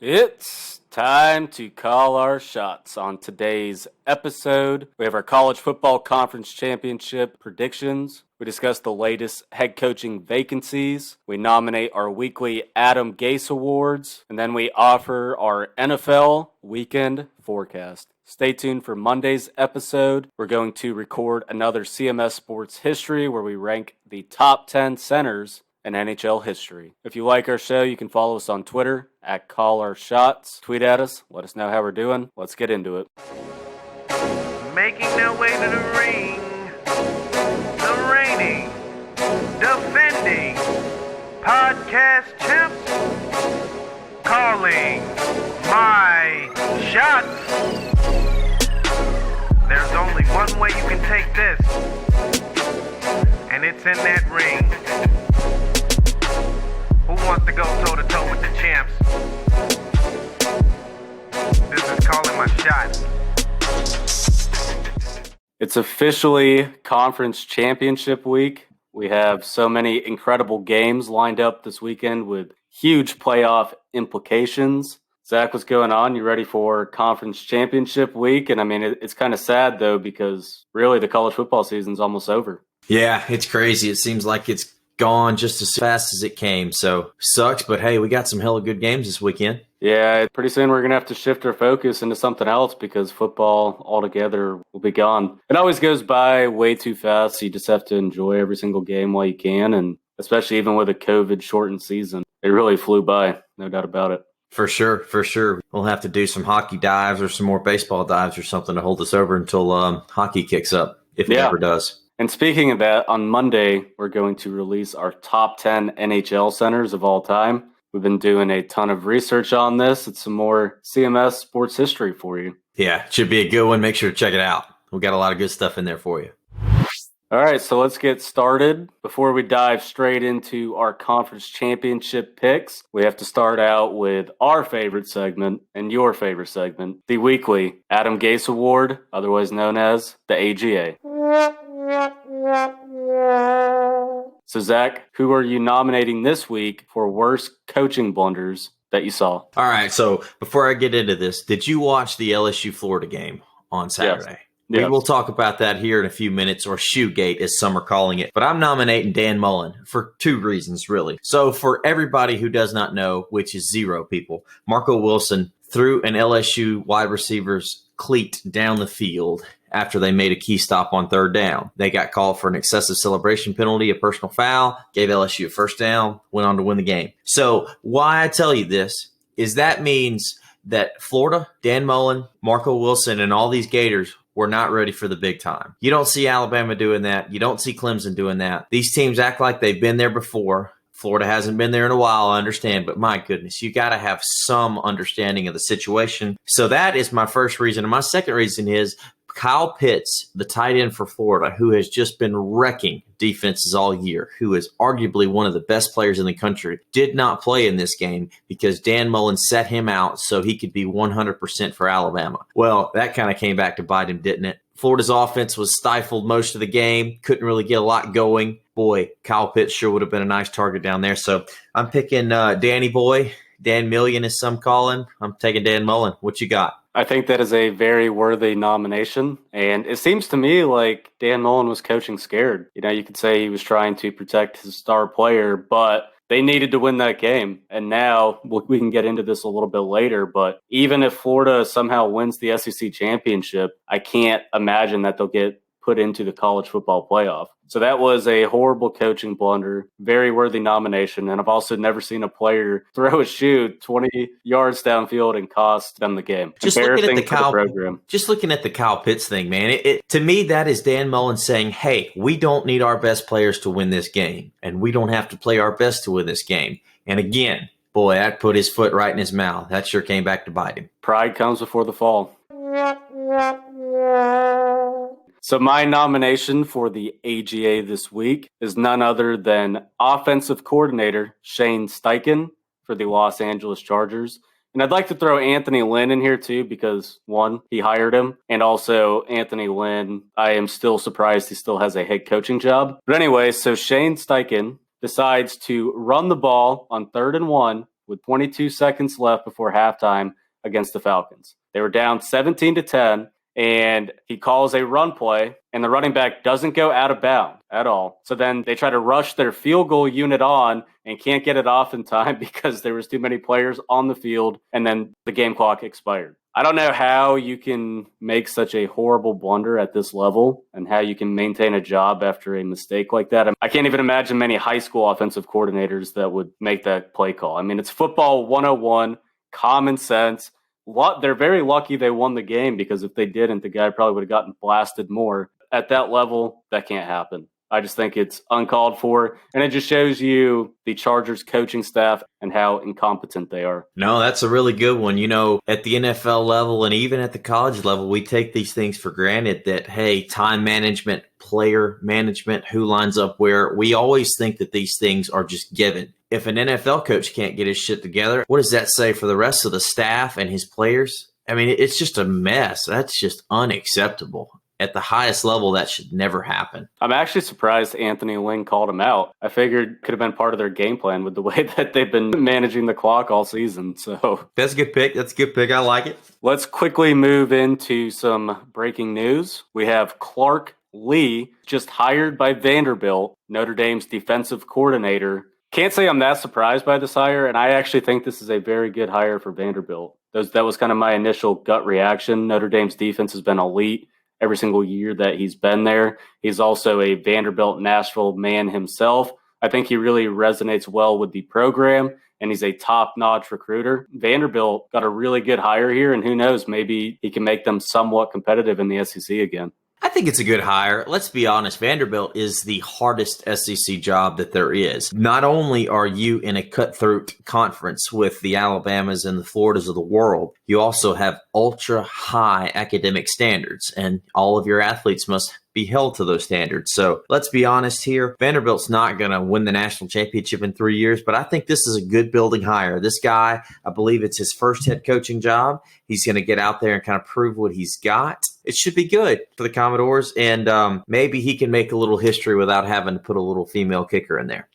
It's time to call our shots on today's episode. We have our college football conference championship predictions. We discuss the latest head coaching vacancies. We nominate our weekly Adam Gase Awards. And then we offer our NFL weekend forecast. Stay tuned for Monday's episode. We're going to record another CMS Sports History where we rank the top 10 centers in NHL history. If you like our show, you can follow us on Twitter at Call Our Shots. Tweet at us. Let us know how we're doing. Let's get into it. Making their way to the ring, the reigning, defending podcast champs, calling my shots. There's only one way you can take this, and it's in that ring. Who wants to go toe-to-toe with the champs? This is calling my shot. It's officially conference championship week. We have so many incredible games lined up this weekend with huge playoff implications. Zach, what's going on? You ready for conference championship week? And I mean, it's kind of sad though, because really the college football season's almost over. Yeah, it's crazy. It seems like it's gone just as fast as it came. So sucks, but hey, we got some hella good games this weekend. Yeah, pretty soon we're going to have to shift our focus into something else because football altogether will be gone. It always goes by way too fast. So you just have to enjoy every single game while you can. And especially even with a COVID shortened season, it really flew by. No doubt about it. For sure. We'll have to do some hockey dives or some more baseball dives or something to hold us over until hockey kicks up, if it ever does. And speaking of that, on Monday, we're going to release our top 10 NHL centers of all time. We've been doing a ton of research on this. It's some more CMS sports history for you. Yeah, it should be a good one. Make sure to check it out. We've got a lot of good stuff in there for you. All right, so let's get started. Before we dive straight into our conference championship picks, we have to start out with our favorite segment and your favorite segment, the weekly Adam Gase Award, otherwise known as the AGA. So, Zach, who are you nominating this week for worst coaching blunders that you saw? All right, so before I get into this, did you watch the LSU-Florida game on Saturday? Yes. We will talk about that here in a few minutes, or Shoegate, as some are calling it. But I'm nominating Dan Mullen for two reasons, really. So for everybody who does not know, which is zero people, Marco Wilson threw an LSU wide receiver's cleat down the field after they made a key stop on third down. They got called for an excessive celebration penalty, a personal foul, gave LSU a first down, went on to win the game. So why I tell you this is that means that Florida, Dan Mullen, Marco Wilson, and all these Gators were not ready for the big time. You don't see Alabama doing that. You don't see Clemson doing that. These teams act like they've been there before. Florida hasn't been there in a while, I understand, but my goodness, you got to have some understanding of the situation. So that is my first reason. And my second reason is Kyle Pitts, the tight end for Florida, who has just been wrecking defenses all year, who is arguably one of the best players in the country, did not play in this game because Dan Mullen set him out so he could be 100% for Alabama. Well, that kind of came back to bite him, didn't it? Florida's offense was stifled most of the game, couldn't really get a lot going. Boy, Kyle Pitts sure would have been a nice target down there. So I'm picking Danny Boy, Dan Million as some call him. I'm taking Dan Mullen. What you got? I think that is a very worthy nomination. And it seems to me like Dan Mullen was coaching scared. You know, you could say he was trying to protect his star player, but they needed to win that game. And now we can get into this a little bit later, but even if Florida somehow wins the SEC championship, I can't imagine that they'll get put into the college football playoff. So that was a horrible coaching blunder, very worthy nomination. And I've also never seen a player throw a shoe 20 yards downfield and cost them the game. Just looking at the Kyle Pitts thing, man, it to me, that is Dan Mullen saying, hey, we don't need our best players to win this game, and we don't have to play our best to win this game. And again, boy, that put his foot right in his mouth. That sure came back to bite him. Pride comes before the fall. So my nomination for the AGA this week is none other than offensive coordinator Shane Steichen for the Los Angeles Chargers. And I'd like to throw Anthony Lynn in here too because, one, he hired him, and also Anthony Lynn, I am still surprised he still has a head coaching job. But anyway, so Shane Steichen decides to run the ball on 3rd and 1 with 22 seconds left before halftime against the Falcons. They were down 17-10, and he calls a run play, and the running back doesn't go out of bounds at all. So then they try to rush their field goal unit on and can't get it off in time because there was too many players on the field, and then the game clock expired. I don't know how you can make such a horrible blunder at this level and how you can maintain a job after a mistake like that. I can't even imagine many high school offensive coordinators that would make that play call. I mean, it's football 101, common sense. They're very lucky they won the game, because if they didn't, the guy probably would have gotten blasted more. At that level, that can't happen. I just think it's uncalled for, and it just shows you the Chargers coaching staff and how incompetent they are. No, that's a really good one. You know, at the NFL level and even at the college level, we take these things for granted that, hey, time management, player management, who lines up where. We always think that these things are just given. If an NFL coach can't get his shit together, what does that say for the rest of the staff and his players? I mean, it's just a mess. That's just unacceptable. At the highest level, that should never happen. I'm actually surprised Anthony Lynn called him out. I figured it could have been part of their game plan with the way that they've been managing the clock all season. So that's a good pick. That's a good pick. I like it. Let's quickly move into some breaking news. We have Clark Lee just hired by Vanderbilt, Notre Dame's defensive coordinator. Can't say I'm that surprised by this hire, and I actually think this is a very good hire for Vanderbilt. That was kind of my initial gut reaction. Notre Dame's defense has been elite every single year that he's been there. He's also a Vanderbilt Nashville man himself. I think he really resonates well with the program, and he's a top-notch recruiter. Vanderbilt got a really good hire here, and who knows, maybe he can make them somewhat competitive in the SEC again. I think it's a good hire. Let's be honest. Vanderbilt is the hardest SEC job that there is. Not only are you in a cutthroat conference with the Alabamas and the Floridas of the world, you also have ultra high academic standards, and all of your athletes must be held to those standards. So let's be honest here. Vanderbilt's not going to win the national championship in 3 years, but I think this is a good building hire. This guy, I believe it's his first head coaching job. He's going to get out there and kind of prove what he's got. It should be good for the Commodores, and maybe he can make a little history without having to put a little female kicker in there.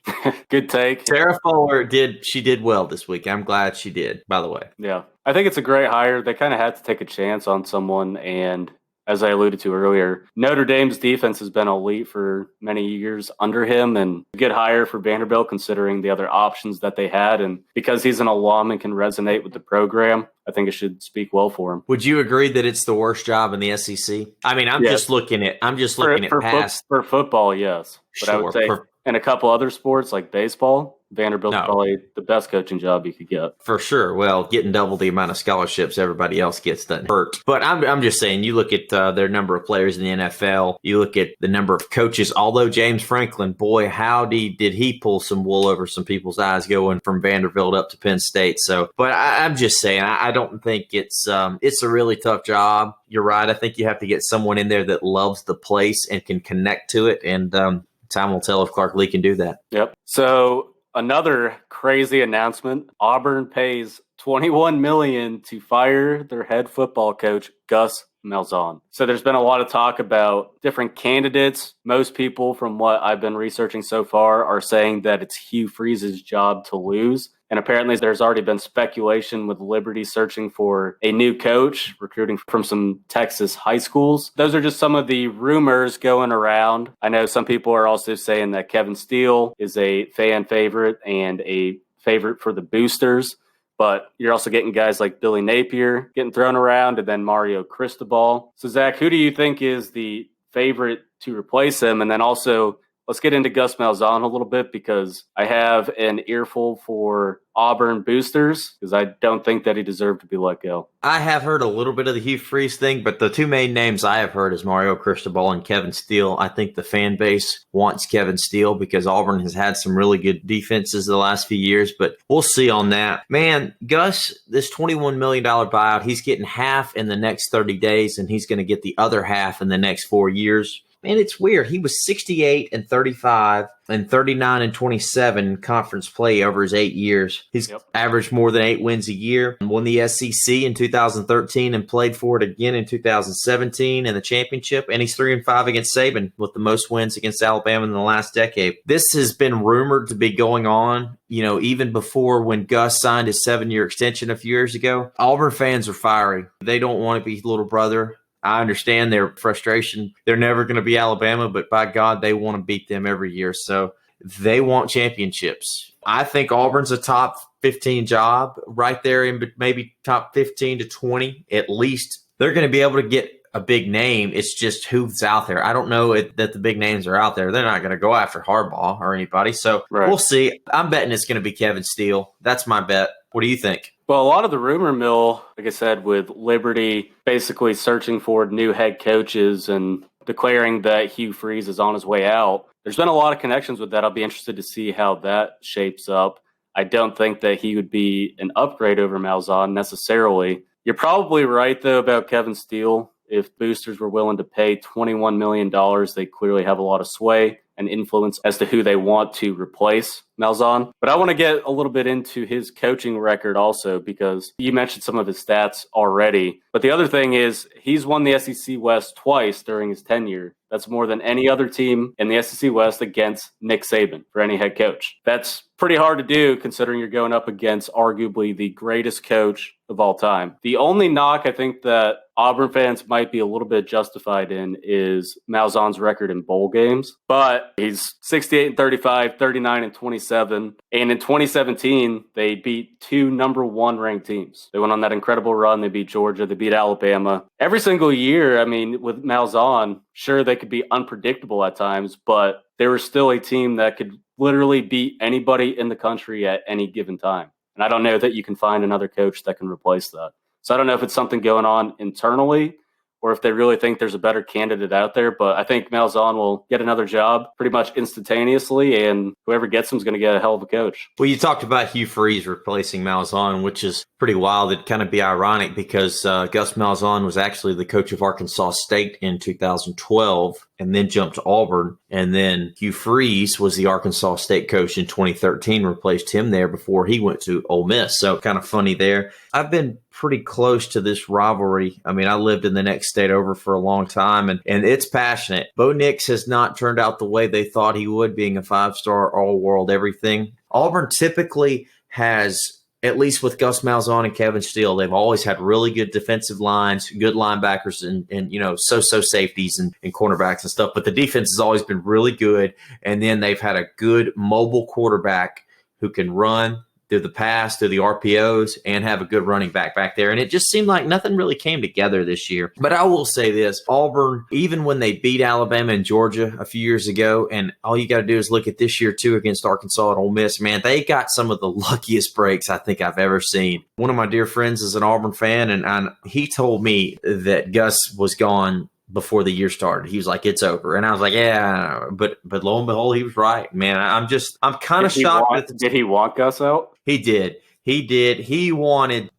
Good take. Sarah Fuller did well this week. I'm glad she did, by the way. Yeah, I think it's a great hire. They kind of had to take a chance on someone, and as I alluded to earlier, Notre Dame's defense has been elite for many years under him, and a good hire for Vanderbilt considering the other options that they had. And because he's an alum and can resonate with the program, I think it should speak well for him. Would you agree that it's the worst job in the SEC? I mean, I'm just looking at past. For football, yes. But sure, I would say in a couple other sports like baseball, Vanderbilt's probably the best coaching job you could get. For sure. Well, getting double the amount of scholarships everybody else gets doesn't hurt. But I'm just saying, you look at their number of players in the NFL, you look at the number of coaches, although James Franklin, boy, howdy, did he pull some wool over some people's eyes going from Vanderbilt up to Penn State. So, but I'm just saying, I don't think it's a really tough job. You're right. I think you have to get someone in there that loves the place and can connect to it. And time will tell if Clark Lee can do that. Yep. So, another crazy announcement. Auburn pays $21 million to fire their head football coach, Gus Malzahn. So there's been a lot of talk about different candidates. Most people, from what I've been researching so far, are saying that it's Hugh Freeze's job to lose. And apparently there's already been speculation with Liberty searching for a new coach, recruiting from some Texas high schools. Those are just some of the rumors going around. I know some people are also saying that Kevin Steele is a fan favorite and a favorite for the boosters. But you're also getting guys like Billy Napier getting thrown around, and then Mario Cristobal. So, Zach, who do you think is the favorite to replace him? And then also, let's get into Gus Malzahn a little bit, because I have an earful for Auburn boosters, because I don't think that he deserved to be let go. I have heard a little bit of the Hugh Freeze thing, but the two main names I have heard is Mario Cristobal and Kevin Steele. I think the fan base wants Kevin Steele because Auburn has had some really good defenses the last few years, but we'll see on that. Man, Gus, this $21 million buyout, he's getting half in the next 30 days, and he's going to get the other half in the next 4 years. Man, it's weird. He was 68-35 and 39-27 in conference play over his 8 years. He's averaged more than 8 wins a year. Won the SEC in 2013 and played for it again in 2017 in the championship. And he's 3-5 against Saban with the most wins against Alabama in the last decade. This has been rumored to be going on, even before when Gus signed his 7-year extension a few years ago. Auburn fans are fiery. They don't want to be little brother. I understand their frustration. They're never going to be Alabama, but by God, they want to beat them every year. So they want championships. I think Auburn's a top 15 job right there in maybe top 15 to 20 at least. They're going to be able to get a big name. It's just who's out there. I don't know that the big names are out there. They're not going to go after Harbaugh or anybody. So We'll see. I'm betting it's going to be Kevin Steele. That's my bet. What do you think? Well, a lot of the rumor mill, like I said, with Liberty basically searching for new head coaches and declaring that Hugh Freeze is on his way out, there's been a lot of connections with that. I'll be interested to see how that shapes up. I don't think that he would be an upgrade over Malzahn necessarily. You're probably right, though, about Kevin Steele. If boosters were willing to pay $21 million, they clearly have a lot of sway and influence as to who they want to replace Malzahn. But I want to get a little bit into his coaching record also, because you mentioned some of his stats already. But the other thing is he's won the SEC West twice during his tenure. That's more than any other team in the SEC West against Nick Saban for any head coach. That's pretty hard to do considering you're going up against arguably the greatest coach of all time. The only knock I think that Auburn fans might be a little bit justified in is Malzahn's record in bowl games. But he's 68-35, 39-27. And in 2017, they beat 2 number 1 ranked teams. They went on that incredible run. They beat Georgia. They beat Alabama. Every single year, I mean, with Malzahn, sure, they could be unpredictable at times, but they were still a team that could literally beat anybody in the country at any given time. And I don't know that you can find another coach that can replace that. So I don't know if it's something going on internally or if they really think there's a better candidate out there. But I think Malzahn will get another job pretty much instantaneously, and whoever gets him is going to get a hell of a coach. Well, you talked about Hugh Freeze replacing Malzahn, which is pretty wild. It'd kind of be ironic because Gus Malzahn was actually the coach of Arkansas State in 2012 and then jumped to Auburn. And then Hugh Freeze was the Arkansas State coach in 2013, replaced him there before he went to Ole Miss. So kind of funny there. I've been pretty close to this rivalry. I mean, I lived in the next state over for a long time, and it's passionate. Bo Nix has not turned out the way they thought he would, being a 5-star, all-world everything. Auburn typically has, at least with Gus Malzahn and Kevin Steele, they've always had really good defensive lines, good linebackers, and so safeties and cornerbacks and stuff. But the defense has always been really good, and then they've had a good mobile quarterback who can run through the pass, through the RPOs, and have a good running back there. And it just seemed like nothing really came together this year. But I will say this, Auburn, even when they beat Alabama and Georgia a few years ago, and all you got to do is look at this year too against Arkansas and Ole Miss, man, they got some of the luckiest breaks I think I've ever seen. One of my dear friends is an Auburn fan, and he told me that Gus was gone before the year started. He was like, it's over. And I was like, yeah, but lo and behold, he was right, man. I'm kind of shocked. Did he want Gus out? He did. He wanted,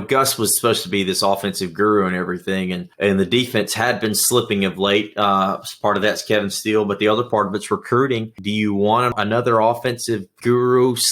Gus was supposed to be this offensive guru and everything. And the defense had been slipping of late. Part of that's Kevin Steele, but the other part of it's recruiting. Do you want another offensive guru /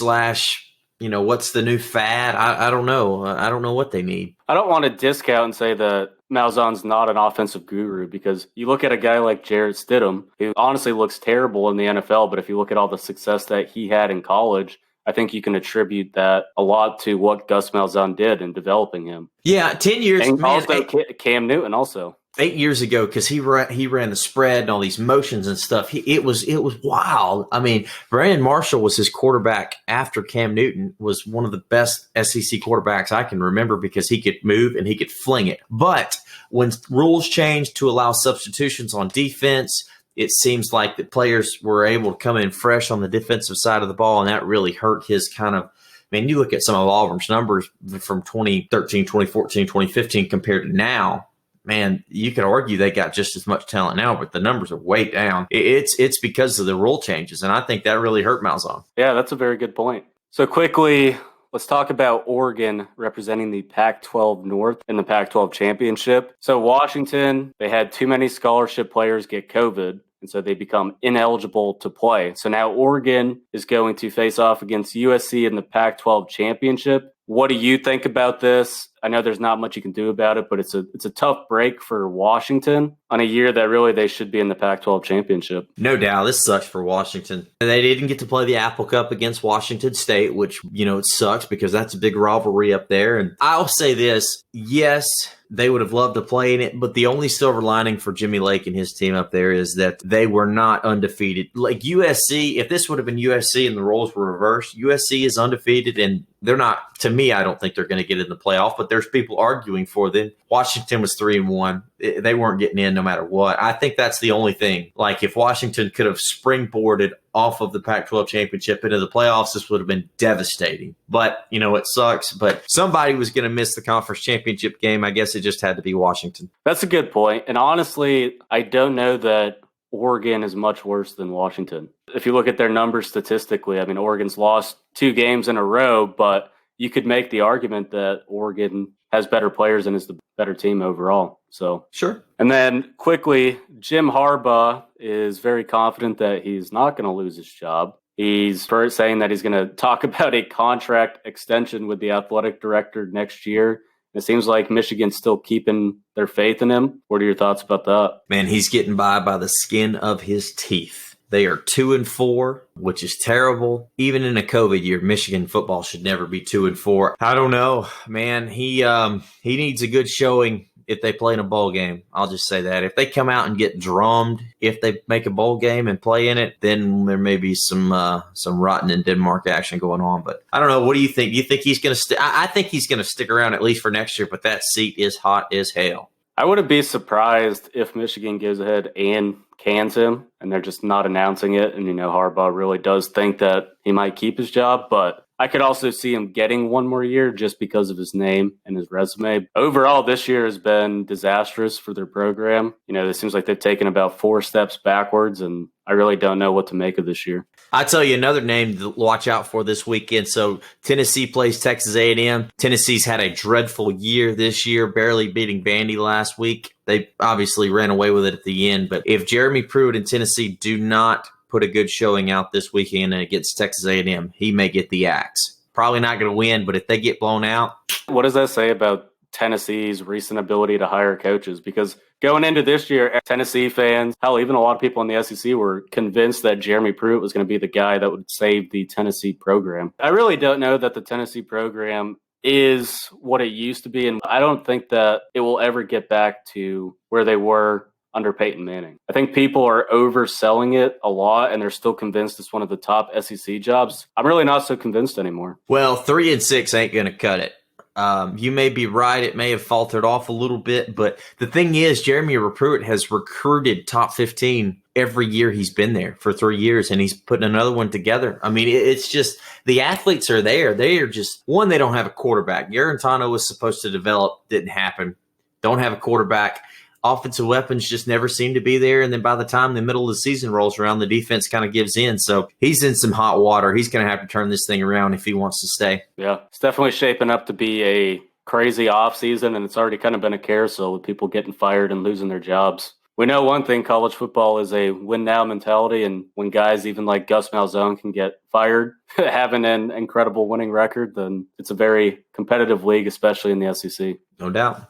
what's the new fad? I don't know. I don't know what they need. I don't want to discount and say that Malzahn's not an offensive guru, because you look at a guy like Jarrett Stidham, who honestly looks terrible in the NFL, but if you look at all the success that he had in college, I think you can attribute that a lot to what Gus Malzahn did in developing him. Yeah, 10 years. And also Cam Newton also. 8 years ago, because he ran the spread and all these motions and stuff. It was wild. I mean, Brandon Marshall was his quarterback after Cam Newton, was one of the best SEC quarterbacks I can remember because he could move and he could fling it. But when rules changed to allow substitutions on defense, it seems like the players were able to come in fresh on the defensive side of the ball, and that really hurt his kind of. I mean, you look at some of Auburn's numbers from 2013, 2014, 2015 compared to now. Man, you could argue they got just as much talent now, but the numbers are way down. It's because of the rule changes, and I think that really hurt Malzahn. Yeah, that's a very good point. So quickly, let's talk about Oregon representing the Pac-12 North in the Pac-12 championship. So Washington, they had too many scholarship players get COVID. and so they become ineligible to play. So now Oregon is going to face off against USC in the Pac-12 championship. What do you think about this? I know there's not much you can do about it, but it's a tough break for Washington on a year that really they should be in the Pac-12 championship. No doubt. This sucks for Washington. They didn't get to play the Apple Cup against Washington State, which, it sucks because that's a big rivalry up there. And I'll say this, yes, they would have loved to play in it, but the only silver lining for Jimmy Lake and his team up there is that they were not undefeated. Like USC, if this would have been USC and the roles were reversed, USC is undefeated and they're not, to me, I don't think they're going to get in the playoff, but there's people arguing for them. Washington was 3-1. They weren't getting in no matter what. I think that's the only thing. Like if Washington could have springboarded off of the Pac-12 championship into the playoffs, this would have been devastating. But, it sucks. But somebody was going to miss the conference championship game. I guess it just had to be Washington. That's a good point. And honestly, I don't know that Oregon is much worse than Washington. If you look at their numbers statistically, Oregon's lost 2 games in a row, but you could make the argument that Oregon has better players and is the better team overall. So sure. And then quickly, Jim Harbaugh is very confident that he's not going to lose his job. He's first saying that he's going to talk about a contract extension with the athletic director next year. It seems like Michigan's still keeping their faith in him. What are your thoughts about that? Man, he's getting by the skin of his teeth. They are 2-4, which is terrible. Even in a COVID year, Michigan football should never be 2-4. I don't know, man. He needs a good showing if they play in a bowl game. I'll just say that. If they come out and get drummed, if they make a bowl game and play in it, then there may be some rotten in Denmark action going on. But I don't know. What do you think? Do you think he's going to stick? I think he's going to stick around at least for next year, but that seat is hot as hell. I wouldn't be surprised if Michigan goes ahead and cans him and they're just not announcing it. And, Harbaugh really does think that he might keep his job, but I could also see him getting one more year just because of his name and his resume. Overall, this year has been disastrous for their program. It seems like they've taken about 4 steps backwards, and I really don't know what to make of this year. I'll tell you another name to watch out for this weekend. So Tennessee plays Texas A&M. Tennessee's had a dreadful year this year, barely beating Vandy last week. They obviously ran away with it at the end. But if Jeremy Pruitt and Tennessee do not put a good showing out this weekend against Texas A&M, he may get the axe. Probably not going to win, but if they get blown out. What does that say about Tennessee's recent ability to hire coaches? Because going into this year, Tennessee fans, hell, even a lot of people in the SEC were convinced that Jeremy Pruitt was going to be the guy that would save the Tennessee program. I really don't know that the Tennessee program is what it used to be, and I don't think that it will ever get back to where they were under Peyton Manning. I think people are overselling it a lot, and they're still convinced it's one of the top SEC jobs. I'm really not so convinced anymore. Well, 3-6 ain't going to cut it. You may be right. It may have faltered off a little bit, but the thing is, Jeremy Pruitt has recruited top 15 every year he's been there for 3 years, and he's putting another one together. It's just the athletes are there. They are just, one, they don't have a quarterback. Garantano was supposed to develop, didn't happen. Don't have a quarterback. Offensive weapons just never seem to be there. And then by the time the middle of the season rolls around, the defense kind of gives in. So he's in some hot water. He's going to have to turn this thing around if he wants to stay. Yeah, it's definitely shaping up to be a crazy offseason, and it's already kind of been a carousel with people getting fired and losing their jobs. We know one thing, college football is a win-now mentality, and when guys even like Gus Malzahn can get fired, having an incredible winning record, then it's a very competitive league, especially in the SEC. No doubt.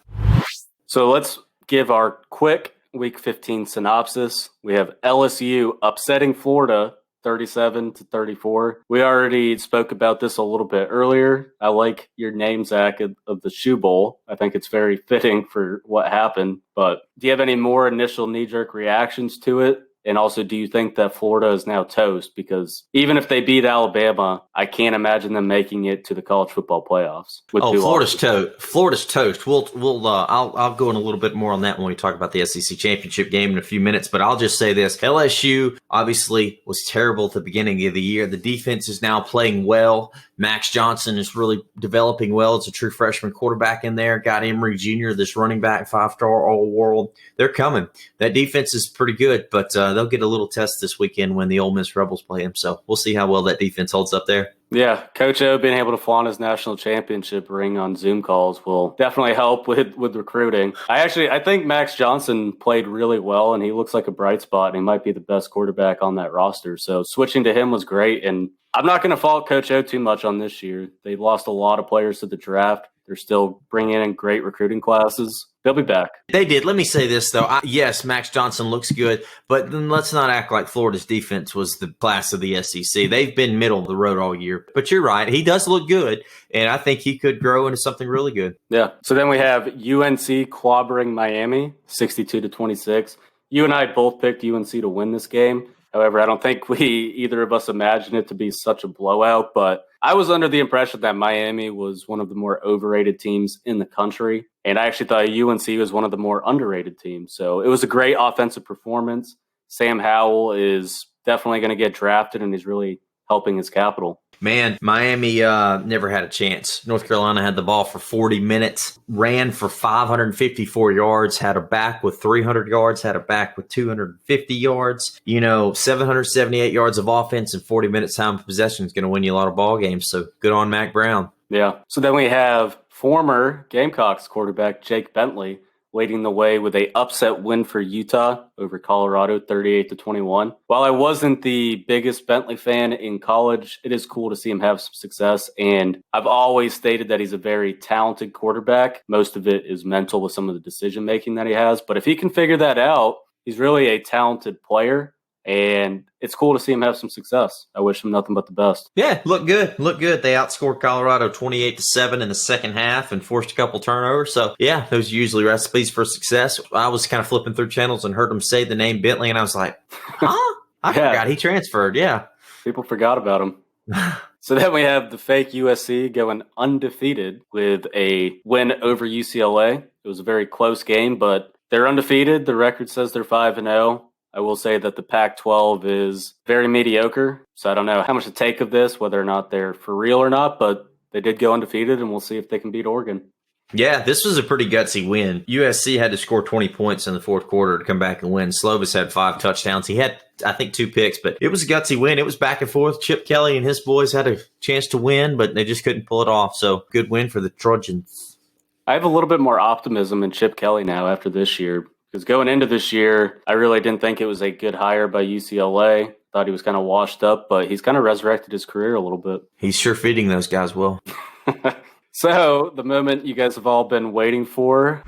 So let's give our quick Week 15 synopsis. We have LSU upsetting Florida 37-34. We already spoke about this a little bit earlier. I like your name, Zach, of the Shoe Bowl. I think it's very fitting for what happened. But do you have any more initial knee-jerk reactions to it? And also, do you think that Florida is now toast? Because even if they beat Alabama, I can't imagine them making it to the college football playoffs. Florida's toast. Florida's toast. I'll go in a little bit more on that when we talk about the SEC championship game in a few minutes. But I'll just say this: LSU obviously was terrible at the beginning of the year. The defense is now playing well. Max Johnson is really developing well. It's a true freshman quarterback in there. Got Emory Jr., this running back, 5-star All-World. They're coming. That defense is pretty good, but they'll get a little test this weekend when the Ole Miss Rebels play them. So we'll see how well that defense holds up there. Yeah, Coach O being able to flaunt his national championship ring on Zoom calls will definitely help with recruiting. I think Max Johnson played really well, and he looks like a bright spot, and he might be the best quarterback on that roster. So switching to him was great, and I'm not going to fault Coach O too much on this year. They lost a lot of players to the draft. They're still bringing in great recruiting classes. They'll be back. They did. Let me say this, though. Yes, Max Johnson looks good, but then let's not act like Florida's defense was the class of the SEC. They've been middle of the road all year. But you're right. He does look good, and I think he could grow into something really good. Yeah. So then we have UNC clobbering Miami, 62-26. You and I both picked UNC to win this game. However, I don't think either of us imagined it to be such a blowout, but I was under the impression that Miami was one of the more overrated teams in the country, and I actually thought UNC was one of the more underrated teams. So it was a great offensive performance. Sam Howell is definitely going to get drafted, and he's really helping his capital. Man, Miami never had a chance. North Carolina had the ball for 40 minutes, ran for 554 yards, had a back with 300 yards, had a back with 250 yards. 778 yards of offense in 40 minutes time of possession is going to win you a lot of ball games. So good on Mac Brown. Yeah. So then we have former Gamecocks quarterback Jake Bentley leading the way with a upset win for Utah over Colorado, 38-21. While I wasn't the biggest Bentley fan in college, it is cool to see him have some success. And I've always stated that he's a very talented quarterback. Most of it is mental with some of the decision making that he has. But if he can figure that out, he's really a talented player. And it's cool to see him have some success. I wish him nothing but the best. Yeah, look good. They outscored Colorado 28-7 in the second half and forced a couple turnovers. So, yeah, those are usually recipes for success. I was kind of flipping through channels and heard him say the name Bentley, and I was like, huh? I forgot he transferred, yeah. People forgot about him. So then we have the fake USC going undefeated with a win over UCLA. It was a very close game, but they're undefeated. The record says they're 5-0. I will say that the Pac-12 is very mediocre, so I don't know how much to take of this, whether or not they're for real or not, but they did go undefeated, and we'll see if they can beat Oregon. Yeah, this was a pretty gutsy win. USC had to score 20 points in the fourth quarter to come back and win. Slovis had 5 touchdowns. He had, I think, 2 picks, but it was a gutsy win. It was back and forth. Chip Kelly and his boys had a chance to win, but they just couldn't pull it off, so good win for the Trojans. I have a little bit more optimism in Chip Kelly now after this year. Because going into this year, I really didn't think it was a good hire by UCLA. Thought he was kind of washed up, but he's kind of resurrected his career a little bit. He's sure feeding those guys well. So, the moment you guys have all been waiting for.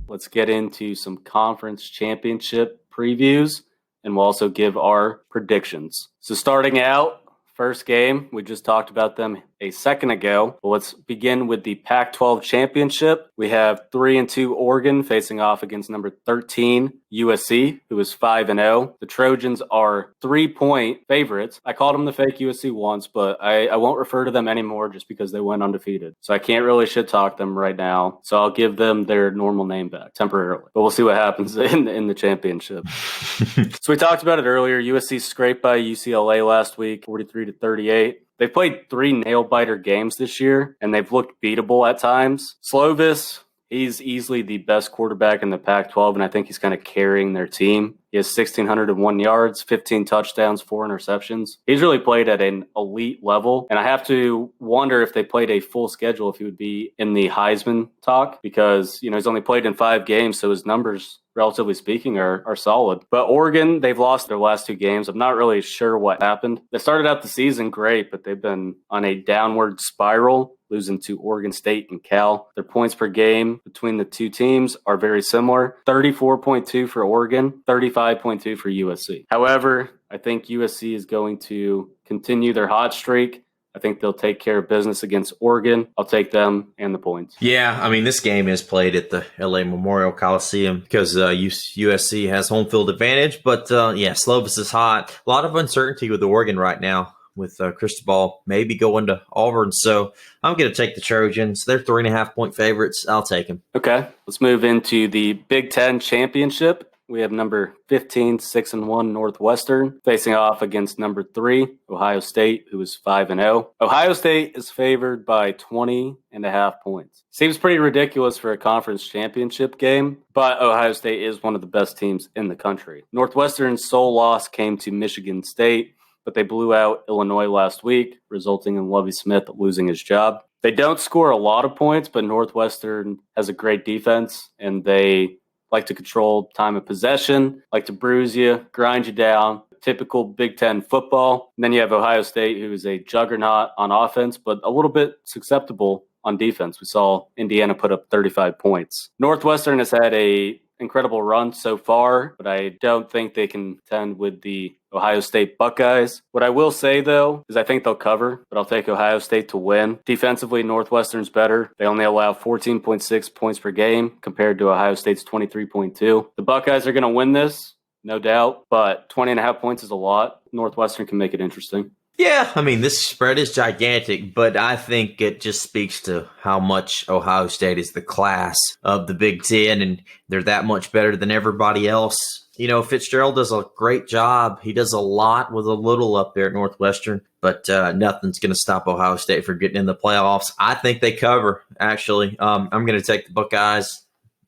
Let's get into some conference championship previews, and we'll also give our predictions. So starting out, first game, we just talked about them a second ago. But let's begin with the Pac-12 championship. We have 3-2 Oregon facing off against number 13 USC, who is 5-0. The Trojans are 3-point favorites. I called them the fake USC once, but I won't refer to them anymore just because they went undefeated. So I can't really shit talk them right now. So I'll give them their normal name back temporarily. But we'll see what happens in the championship. So we talked about it earlier. USC scraped by UCLA last week, 43-38. They've played 3 nail-biter games this year, and they've looked beatable at times. Slovis, he's easily the best quarterback in the Pac-12, and I think he's kind of carrying their team. He has 1,601 yards, 15 touchdowns, 4 interceptions. He's really played at an elite level, and I have to wonder if they played a full schedule, if he would be in the Heisman talk, because he's only played in 5 games, so his numbers, relatively speaking, are solid. But Oregon, they've lost their last 2 games. I'm not really sure what happened. They started out the season great, but they've been on a downward spiral, losing to Oregon State and Cal. Their points per game between the 2 teams are very similar. 34.2 for Oregon, 35.2 for USC. However, I think USC is going to continue their hot streak. I think they'll take care of business against Oregon. I'll take them and the points. Yeah, I mean, this game is played at the LA Memorial Coliseum because USC has home field advantage. But, Slovis is hot. A lot of uncertainty with Oregon right now, with Cristobal maybe going to Auburn. So I'm going to take the Trojans. They're 3.5-point favorites. I'll take them. Okay, let's move into the Big Ten Championship. We have number 15, 6-1 Northwestern facing off against number 3, Ohio State, who is 5-0. Ohio State is favored by 20.5 points. Seems pretty ridiculous for a conference championship game, but Ohio State is one of the best teams in the country. Northwestern's sole loss came to Michigan State, but they blew out Illinois last week, resulting in Lovie Smith losing his job. They don't score a lot of points, but Northwestern has a great defense, and they like to control time of possession, like to bruise you, grind you down. Typical Big Ten football. And then you have Ohio State, who is a juggernaut on offense, but a little bit susceptible on defense. We saw Indiana put up 35 points. Northwestern has had a incredible run so far, but I don't think they can contend with the Ohio State Buckeyes. What I will say, though, is I think they'll cover, but I'll take Ohio State to win. Defensively, Northwestern's better. They only allow 14.6 points per game compared to Ohio State's 23.2. The Buckeyes are going to win this, no doubt, but 20.5 points is a lot. Northwestern can make it interesting. Yeah, I mean, this spread is gigantic, but I think it just speaks to how much Ohio State is the class of the Big Ten, and they're that much better than everybody else. You know, Fitzgerald does a great job. He does a lot with a little up there at Northwestern, but nothing's going to stop Ohio State from getting in the playoffs. I think they cover, actually. I'm going to take the Buckeyes.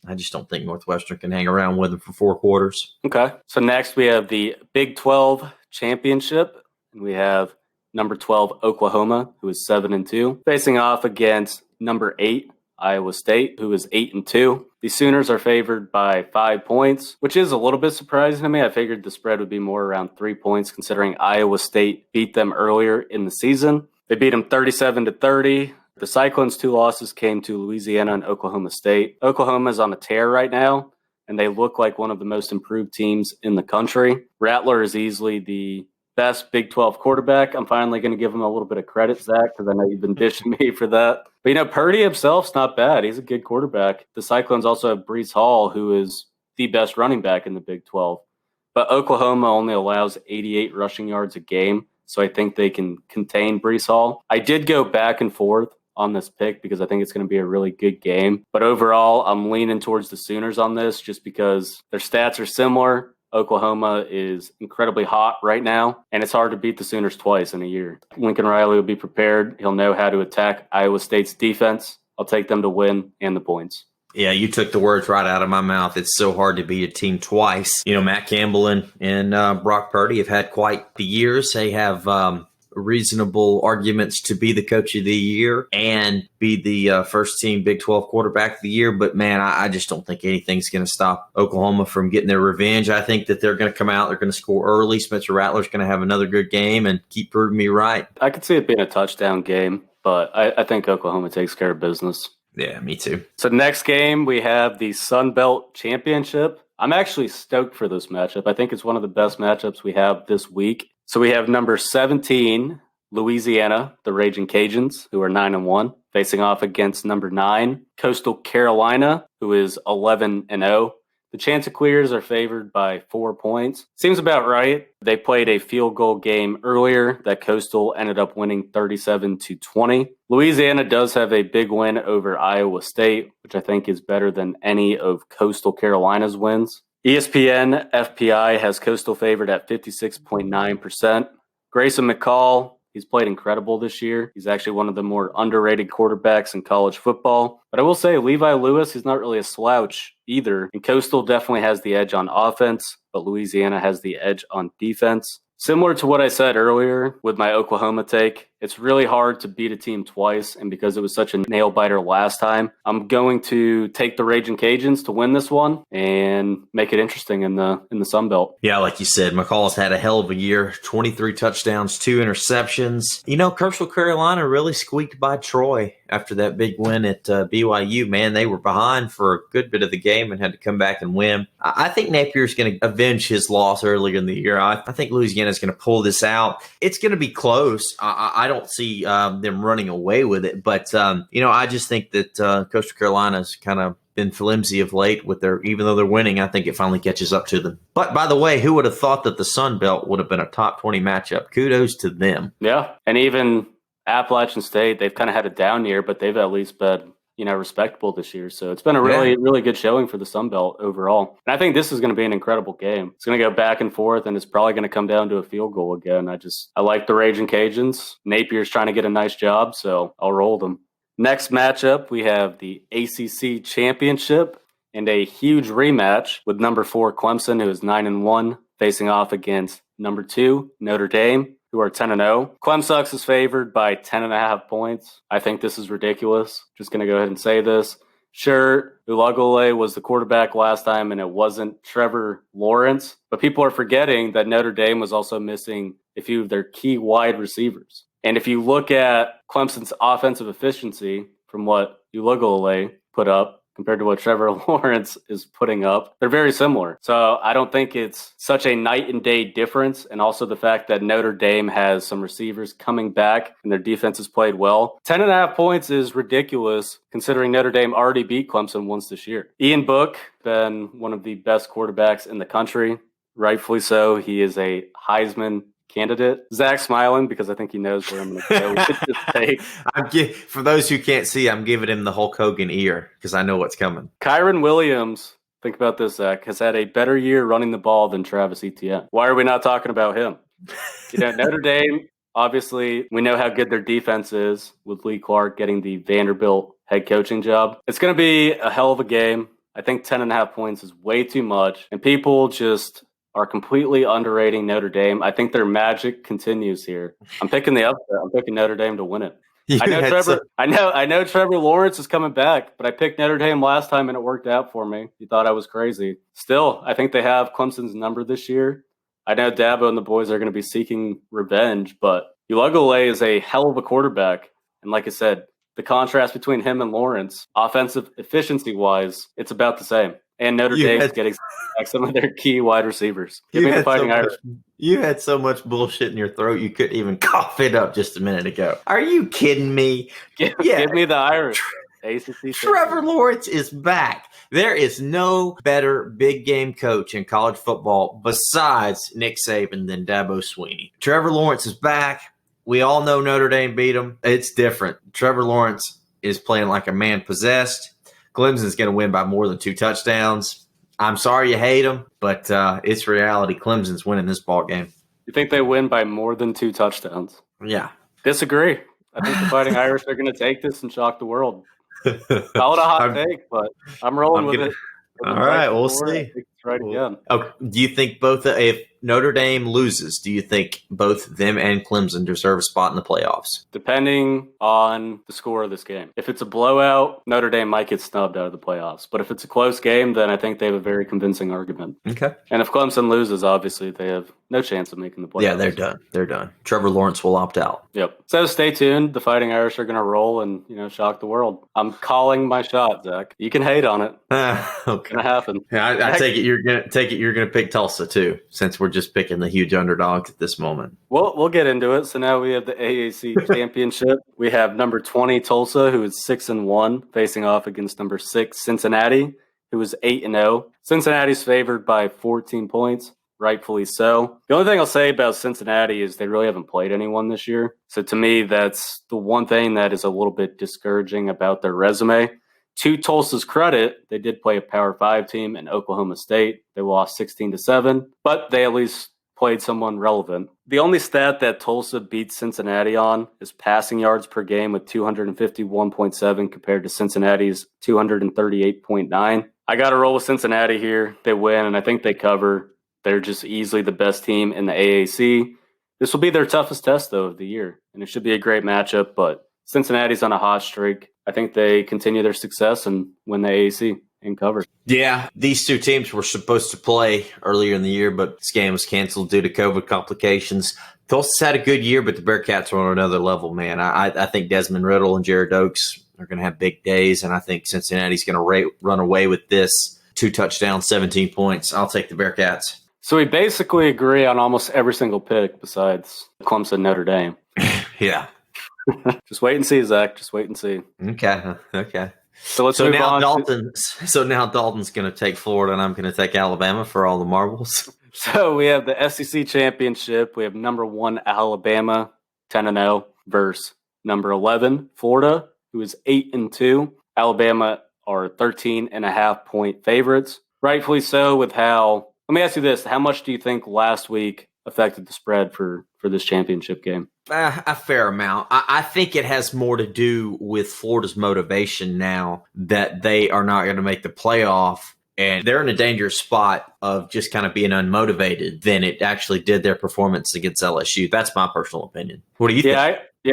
I just don't think Northwestern can hang around with them for 4 quarters. Okay, so next we have the Big 12 Championship, and we have number 12, Oklahoma, who is 7-2, facing off against number 8, Iowa State, who is 8-2. The Sooners are favored by 5 points, which is a little bit surprising to me. I figured the spread would be more around 3 points, considering Iowa State beat them earlier in the season. They beat them 37-30. The Cyclones' 2 losses came to Louisiana and Oklahoma State. Oklahoma is on a tear right now, and they look like one of the most improved teams in the country. Rattler is easily the best Big 12 quarterback. I'm finally going to give him a little bit of credit, Zach, because I know you've been dishing me for that. But, you know, Purdy himself's not bad. He's a good quarterback. The Cyclones also have Breece Hall, who is the best running back in the Big 12. But Oklahoma only allows 88 rushing yards a game, so I think they can contain Breece Hall. I did go back and forth on this pick because I think it's going to be a really good game. But overall, I'm leaning towards the Sooners on this just because their stats are similar. Oklahoma is incredibly hot right now, and it's hard to beat the Sooners twice in a year. Lincoln Riley will be prepared. He'll know how to attack Iowa State's defense. I'll take them to win and the points. Yeah, you took the words right out of my mouth. It's so hard to beat a team twice. You know, Matt Campbell and Brock Purdy have had quite the years. They have reasonable arguments to be the coach of the year and be the first team Big 12 quarterback of the year. But, man, I just don't think anything's going to stop Oklahoma from getting their revenge. I think that they're going to come out. They're going to score early. Spencer Rattler's going to have another good game and keep proving me right. I could see it being a touchdown game, but I think Oklahoma takes care of business. Yeah, me too. So next game, we have the Sun Belt Championship. I'm actually stoked for this matchup. I think it's one of the best matchups we have this week. So we have number 17, Louisiana, the Raging Cajuns, who are 9-1, facing off against number 9, Coastal Carolina, who is 11-0. The Chanticleers are favored by 4 points. Seems about right. They played a field goal game earlier that Coastal ended up winning 37-20. Louisiana does have a big win over Iowa State, which I think is better than any of Coastal Carolina's wins. ESPN FPI has Coastal favored at 56.9%. Grayson McCall, he's played incredible this year. He's actually one of the more underrated quarterbacks in college football. But I will say Levi Lewis is not really a slouch either. And Coastal definitely has the edge on offense, but Louisiana has the edge on defense. Similar to what I said earlier with my Oklahoma take, it's really hard to beat a team twice, and because it was such a nail-biter last time, I'm going to take the Raging Cajuns to win this one and make it interesting in the Sun Belt. Yeah, like you said, McCall's had a hell of a year, 23 touchdowns, 2 interceptions. You know, Coastal Carolina really squeaked by Troy after that big win at BYU. Man, they were behind for a good bit of the game and had to come back and win. I think Napier's going to avenge his loss earlier in the year. I think Louisiana's going to pull this out. It's going to be close. I don't see them running away with it, but I just think that Coastal Carolina's kind of been flimsy of late with even though they're winning. I think it finally catches up to them. But by the way, who would have thought that the Sun Belt would have been a top 20 matchup? Kudos to them. Yeah, and even Appalachian State, they've kind of had a down year, but they've at least been respectable this year. So it's been a really good showing for the Sun Belt overall. And I think this is going to be an incredible game. It's going to go back and forth, and it's probably going to come down to a field goal again. I like the Raging Cajuns. Napier's trying to get a nice job, so I'll roll them. Next matchup, we have the ACC Championship and a huge rematch with number 4 Clemson, who is 9-1, facing off against number 2 Notre Dame, who are 10-0. Clemsox is favored by 10.5 points. I think this is ridiculous. Just going to go ahead and say this. Sure, Ulagole was the quarterback last time, and it wasn't Trevor Lawrence. But people are forgetting that Notre Dame was also missing a few of their key wide receivers. And if you look at Clemson's offensive efficiency from what Ulagole put up compared to what Trevor Lawrence is putting up, they're very similar. So I don't think it's such a night and day difference. And also the fact that Notre Dame has some receivers coming back and their defense has played well. 10.5 points is ridiculous considering Notre Dame already beat Clemson once this year. Ian Book, been one of the best quarterbacks in the country. Rightfully so. He is a Heisman candidate. Zach's smiling because I think he knows where I'm going to go. For those who can't see, I'm giving him the Hulk Hogan ear because I know what's coming. Kyron Williams, think about this, Zach, has had a better year running the ball than Travis Etienne. Why are we not talking about him? Notre Dame, obviously, we know how good their defense is with Lee Clark getting the Vanderbilt head coaching job. It's going to be a hell of a game. I think 10.5 points is way too much, and people just are completely underrating Notre Dame. I think their magic continues here. I'm picking the upset. I'm picking Notre Dame to win it. I know Trevor Lawrence is coming back, but I picked Notre Dame last time and it worked out for me. You thought I was crazy. Still, I think they have Clemson's number this year. I know Dabo and the boys are going to be seeking revenge, but Ulagole is a hell of a quarterback. And like I said, the contrast between him and Lawrence, offensive efficiency-wise, it's about the same. And Notre Dame's getting back some of their key wide receivers. You had so much bullshit in your throat you couldn't even cough it up just a minute ago. Are you kidding me? Give me the Irish. ACC Trevor Lawrence is back. There is no better big game coach in college football besides Nick Saban than Dabo Swinney. Trevor Lawrence is back. We all know Notre Dame beat him. It's different. Trevor Lawrence is playing like a man possessed. Clemson's going to win by more than 2 touchdowns. I'm sorry you hate them, but it's reality. Clemson's winning this ball game. You think they win by more than 2 touchdowns? Yeah. Disagree. I think the Fighting Irish are going to take this and shock the world. Call it a hot take, but I'm rolling with it. All right, we'll see. Right again. Okay. Do you think if Notre Dame loses, do you think both them and Clemson deserve a spot in the playoffs? Depending on the score of this game. If it's a blowout, Notre Dame might get snubbed out of the playoffs. But if it's a close game, then I think they have a very convincing argument. Okay. And if Clemson loses, obviously they have no chance of making the playoffs. Yeah, they're done. They're done. Trevor Lawrence will opt out. Yep. So stay tuned. The Fighting Irish are going to roll and shock the world. I'm calling my shot, Zach. You can hate on it. Okay. It's going to happen. Yeah, I take it you're gonna pick Tulsa too, since we're just picking the huge underdogs at this moment. We'll get into it. So now we have the AAC championship. We have number 20 Tulsa, who is 6-1, facing off against number 6 Cincinnati, who is 8-0. Cincinnati's favored by 14 points, rightfully so. The only thing I'll say about Cincinnati is they really haven't played anyone this year. So to me, that's the one thing that is a little bit discouraging about their resume. To Tulsa's credit, they did play a Power 5 team in Oklahoma State. They lost 16-7, but they at least played someone relevant. The only stat that Tulsa beat Cincinnati on is passing yards per game with 251.7 compared to Cincinnati's 238.9. I got to roll with Cincinnati here. They win, and I think they cover. They're just easily the best team in the AAC. This will be their toughest test, though, of the year, and it should be a great matchup, but Cincinnati's on a hot streak. I think they continue their success and win the AAC and cover. Yeah, these two teams were supposed to play earlier in the year, but this game was canceled due to COVID complications. Tulsa's had a good year, but the Bearcats are on another level, man. I think Desmond Riddle and Jared Oaks are going to have big days, and I think Cincinnati's going to run away with this. 2 touchdowns, 17 points. I'll take the Bearcats. So we basically agree on almost every single pick besides Clemson Notre Dame. Yeah. Just wait and see, Zach. Just wait and see. Okay. So let's move on. So now Dalton's going to take Florida, and I'm going to take Alabama for all the marbles. So we have the SEC championship. We have number 1 Alabama, 10-0, versus number 11 Florida, who is 8-2. Alabama are 13.5 point favorites. Rightfully so. With how? Let me ask you this: how much do you think last week affected the spread for this championship game? A fair amount. I think it has more to do with Florida's motivation now that they are not going to make the playoff And they're in a dangerous spot of just kind of being unmotivated than it actually did their performance against LSU. That's my personal opinion. What do you think?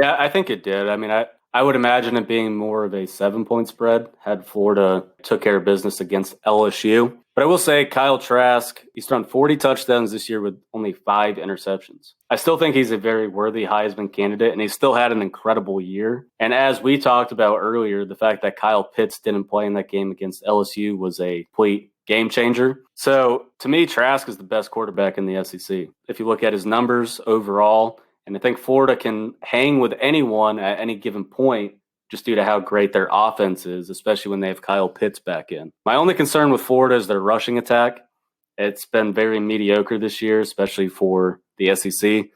I think it did. I mean, I would imagine it being more of a 7-point spread had Florida took care of business against LSU. But I will say Kyle Trask, he's thrown 40 touchdowns this year with only 5 interceptions. I still think he's a very worthy Heisman candidate, and he still had an incredible year. And as we talked about earlier, the fact that Kyle Pitts didn't play in that game against LSU was a complete game changer. So to me, Trask is the best quarterback in the SEC. If you look at his numbers overall, and I think Florida can hang with anyone at any given point just due to how great their offense is, especially when they have Kyle Pitts back in. My only concern with Florida is their rushing attack. It's been very mediocre this year, especially for the SEC.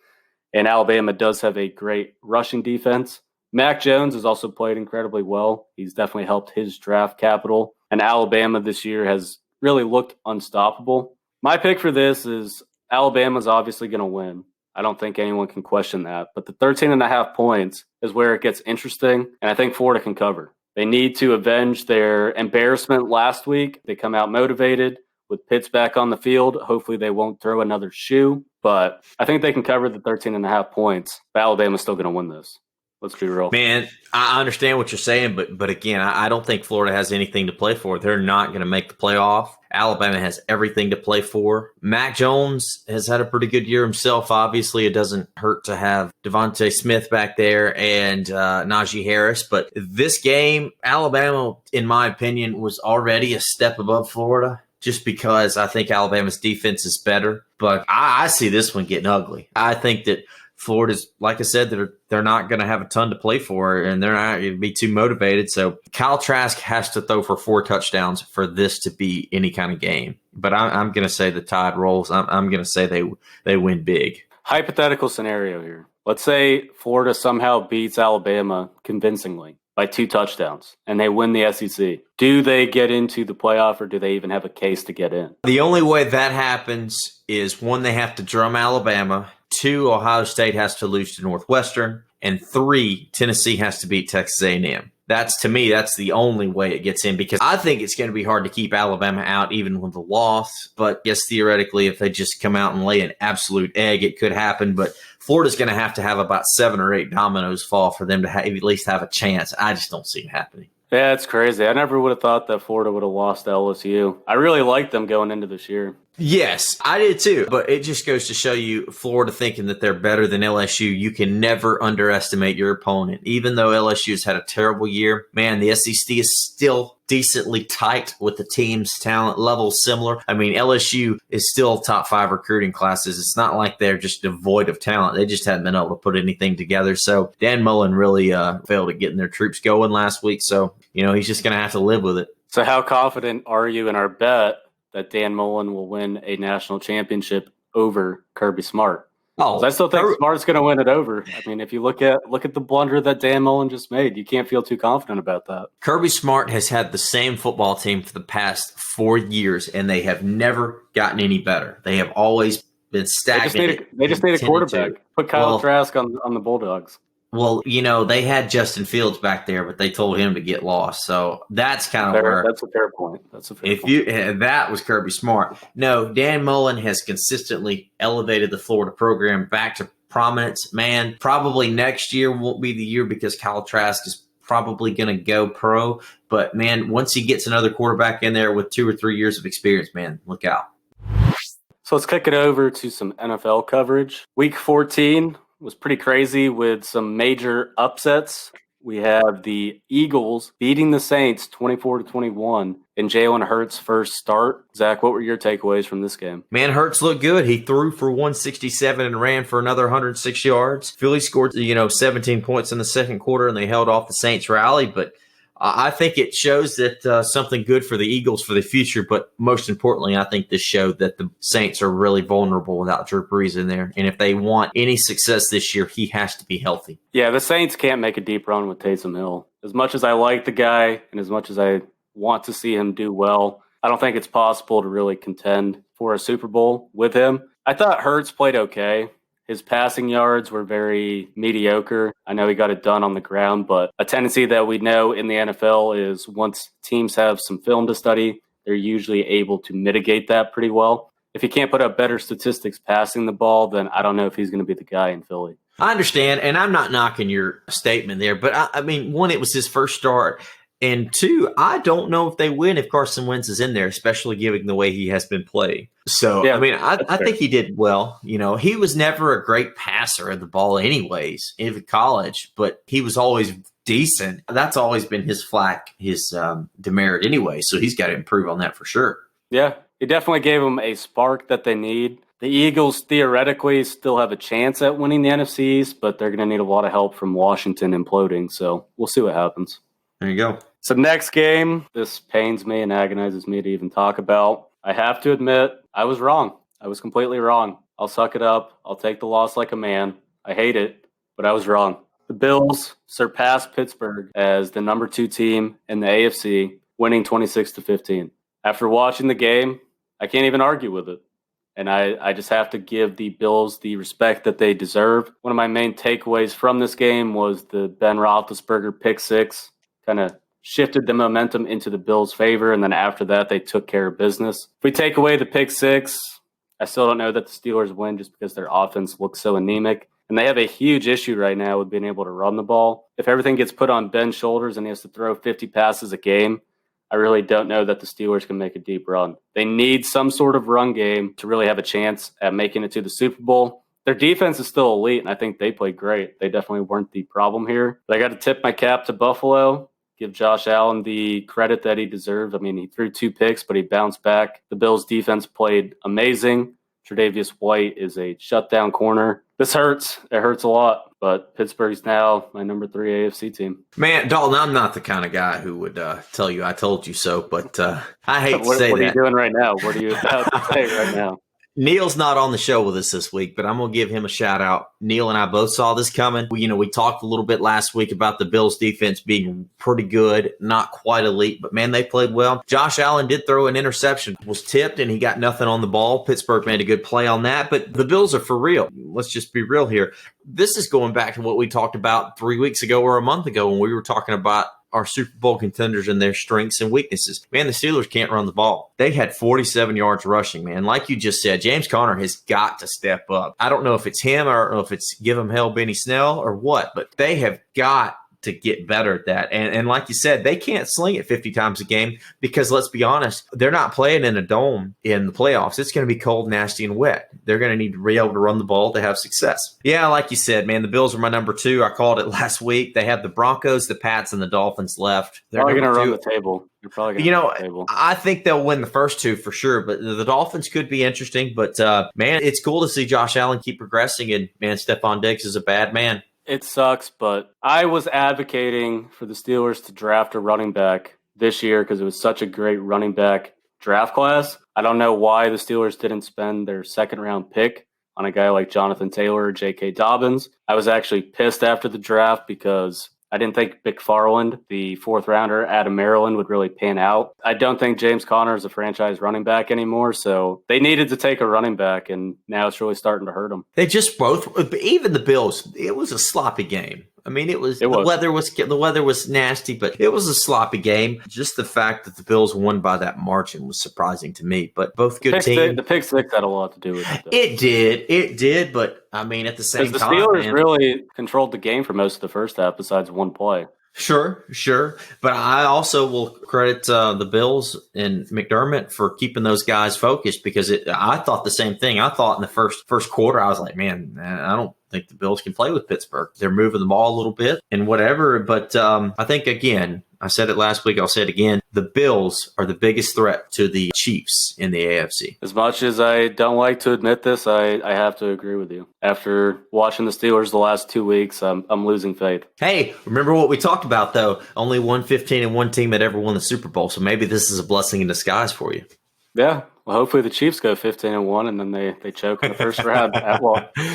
And Alabama does have a great rushing defense. Mac Jones has also played incredibly well. He's definitely helped his draft capital. And Alabama this year has really looked unstoppable. My pick for this is Alabama's obviously going to win. I don't think anyone can question that. But the 13.5 points is where it gets interesting, and I think Florida can cover. They need to avenge their embarrassment last week. They come out motivated with Pitts back on the field. Hopefully they won't throw another shoe, but I think they can cover the 13.5 points. But Alabama's still going to win this. Let's be real. Man, I understand what you're saying, but again, I don't think Florida has anything to play for. They're not going to make the playoff. Alabama has everything to play for. Mac Jones has had a pretty good year himself. Obviously, it doesn't hurt to have Devontae Smith back there and Najee Harris. But this game, Alabama, in my opinion, was already a step above Florida just because I think Alabama's defense is better. But I see this one getting ugly. I think that Florida's, like I said, they're not going to have a ton to play for, and they're not going to be too motivated. So Kyle Trask has to throw for 4 touchdowns for this to be any kind of game. But I'm going to say the Tide rolls. I'm going to say they win big. Hypothetical scenario here. Let's say Florida somehow beats Alabama convincingly by 2 touchdowns, and they win the SEC. Do they get into the playoff, or do they even have a case to get in? The only way that happens is, 1, they have to drum Alabama. 2, Ohio State has to lose to Northwestern. And 3, Tennessee has to beat Texas A&M. To me, that's the only way it gets in, because I think it's going to be hard to keep Alabama out even with the loss. But yes, theoretically, if they just come out and lay an absolute egg, it could happen. But Florida's going to have about 7 or 8 dominoes fall for them to at least have a chance. I just don't see it happening. Yeah, it's crazy. I never would have thought that Florida would have lost to LSU. I really liked them going into this year. Yes, I did too. But it just goes to show you, Florida thinking that they're better than LSU, you can never underestimate your opponent. Even though LSU's had a terrible year, man, the SEC is still decently tight with the team's talent level similar. I mean, LSU is still top 5 recruiting classes. It's not like they're just devoid of talent. They just haven't been able to put anything together. So Dan Mullen really failed at getting their troops going last week. So, he's just going to have to live with it. So how confident are you in our bet that Dan Mullen will win a national championship over Kirby Smart? I still think Smart's going to win it over. I mean, if you look at the blunder that Dan Mullen just made, you can't feel too confident about that. Kirby Smart has had the same football team for the past 4 years, and they have never gotten any better. They have always been stagnant. They just need a quarterback. Put Kyle Trask on the Bulldogs. Well, they had Justin Fields back there, but they told him to get lost. So that's kind of where. That's a fair point. That was Kirby Smart. No, Dan Mullen has consistently elevated the Florida program back to prominence. Man, probably next year won't be the year because Kyle Trask is probably going to go pro. But man, once he gets another quarterback in there with 2 or 3 years of experience, man, look out. So let's kick it over to some NFL coverage. Week 14 was pretty crazy with some major upsets. We have the Eagles beating the Saints 24-21 in Jalen Hurts' first start. Zach, what were your takeaways from this game? Man, Hurts looked good. He threw for 167 and ran for another 106 yards. Philly scored, 17 points in the second quarter, and they held off the Saints' rally. But I think it shows that something good for the Eagles for the future. But most importantly, I think this showed that the Saints are really vulnerable without Drew Brees in there. And if they want any success this year, he has to be healthy. Yeah, the Saints can't make a deep run with Taysom Hill. As much as I like the guy and as much as I want to see him do well, I don't think it's possible to really contend for a Super Bowl with him. I thought Hurts played okay. His passing yards were very mediocre. I know he got it done on the ground, but a tendency that we know in the NFL is once teams have some film to study, they're usually able to mitigate that pretty well. If he can't put up better statistics passing the ball, then I don't know if he's going to be the guy in Philly. I understand, and I'm not knocking your statement there, but I mean, one, it was his first start, and two, I don't know if they win if Carson Wentz is in there, especially given the way he has been playing. So, yeah, I mean, I think he did well. You know, he was never a great passer of the ball anyways in college, but he was always decent. That's always been his flack, his demerit anyway, so he's got to improve on that for sure. Yeah, he definitely gave them a spark that they need. The Eagles theoretically still have a chance at winning the NFC East, but they're going to need a lot of help from Washington imploding, so we'll see what happens. There you go. So next game, this pains me and agonizes me to even talk about. I have to admit, I was wrong. I was completely wrong. I'll suck it up. I'll take the loss like a man. I hate it, but I was wrong. The Bills surpassed Pittsburgh as the number 2 team in the AFC, winning 26-15. After watching the game, I can't even argue with it. And I just have to give the Bills the respect that they deserve. One of my main takeaways from this game was the Ben Roethlisberger pick six. Kind of shifted the momentum into the Bills' favor, and then after that, they took care of business. If we take away the pick six, I still don't know that the Steelers win just because their offense looks so anemic. And they have a huge issue right now with being able to run the ball. If everything gets put on Ben's shoulders and he has to throw 50 passes a game, I really don't know that the Steelers can make a deep run. They need some sort of run game to really have a chance at making it to the Super Bowl. Their defense is still elite, and I think they played great. They definitely weren't the problem here. But I got to tip my cap to Buffalo, give Josh Allen the credit that he deserved. I mean, he threw 2 picks, but he bounced back. The Bills' defense played amazing. Tre'Davious White is a shutdown corner. This hurts. It hurts a lot. But Pittsburgh's now my number 3 AFC team. Man, Dalton, I'm not the kind of guy who would tell you I told you so, but I hate to say that. What are you doing right now? What are you about to say right now? Neil's not on the show with us this week, but I'm going to give him a shout out. Neil and I both saw this coming. We talked a little bit last week about the Bills defense being pretty good, not quite elite, but man, they played well. Josh Allen did throw an interception, was tipped, and he got nothing on the ball. Pittsburgh made a good play on that, but the Bills are for real. Let's just be real here. This is going back to what we talked about 3 weeks ago or a month ago when we were talking about our Super Bowl contenders and their strengths and weaknesses. Man, the Steelers can't run the ball. They had 47 yards rushing, man. Like you just said, James Conner has got to step up. I don't know if it's him or if it's give him hell Benny Snell or what, but they have got to get better at that. And like you said, they can't sling it 50 times a game because, let's be honest, they're not playing in a dome in the playoffs. It's going to be cold, nasty, and wet. They're going to need to be able to run the ball to have success. Yeah, like you said, man, the Bills are my number 2. I called it last week. They have the Broncos, the Pats, and the Dolphins left. They're probably going to run the table. You're probably going to run the table. I think they'll win the first 2 for sure, but the Dolphins could be interesting. But, man, it's cool to see Josh Allen keep progressing, and, man, Stephon Diggs is a bad man. It sucks, but I was advocating for the Steelers to draft a running back this year because it was such a great running back draft class. I don't know why the Steelers didn't spend their second-round pick on a guy like Jonathan Taylor or J.K. Dobbins. I was actually pissed after the draft because I didn't think McFarland, the 4th-rounder out of Maryland, would really pan out. I don't think James Conner is a franchise running back anymore, so they needed to take a running back, and now it's really starting to hurt them. They just both, even the Bills, it was a sloppy game. I mean, the weather was nasty, but it was a sloppy game. Just the fact that the Bills won by that margin was surprising to me. But both good teams. The pick six had a lot to do with it. It did. But I mean, at the same time, the Steelers really controlled the game for most of the first half, besides one play. Sure. But I also will credit the Bills and McDermott for keeping those guys focused because I thought the same thing. I thought in the first quarter, I was like, man, I don't think the Bills can play with Pittsburgh. They're moving the ball a little bit and whatever. But I think, again, I said it last week, I'll say it again, the Bills are the biggest threat to the Chiefs in the AFC. As much as I don't like to admit this, I have to agree with you. After watching the Steelers the last 2 weeks, I'm losing faith. Hey, remember what we talked about, though? Only 1-15 and one team had ever won the Super Bowl, so maybe this is a blessing in disguise for you. Yeah. Well, hopefully the Chiefs go 15-1, and then they choke in the first round.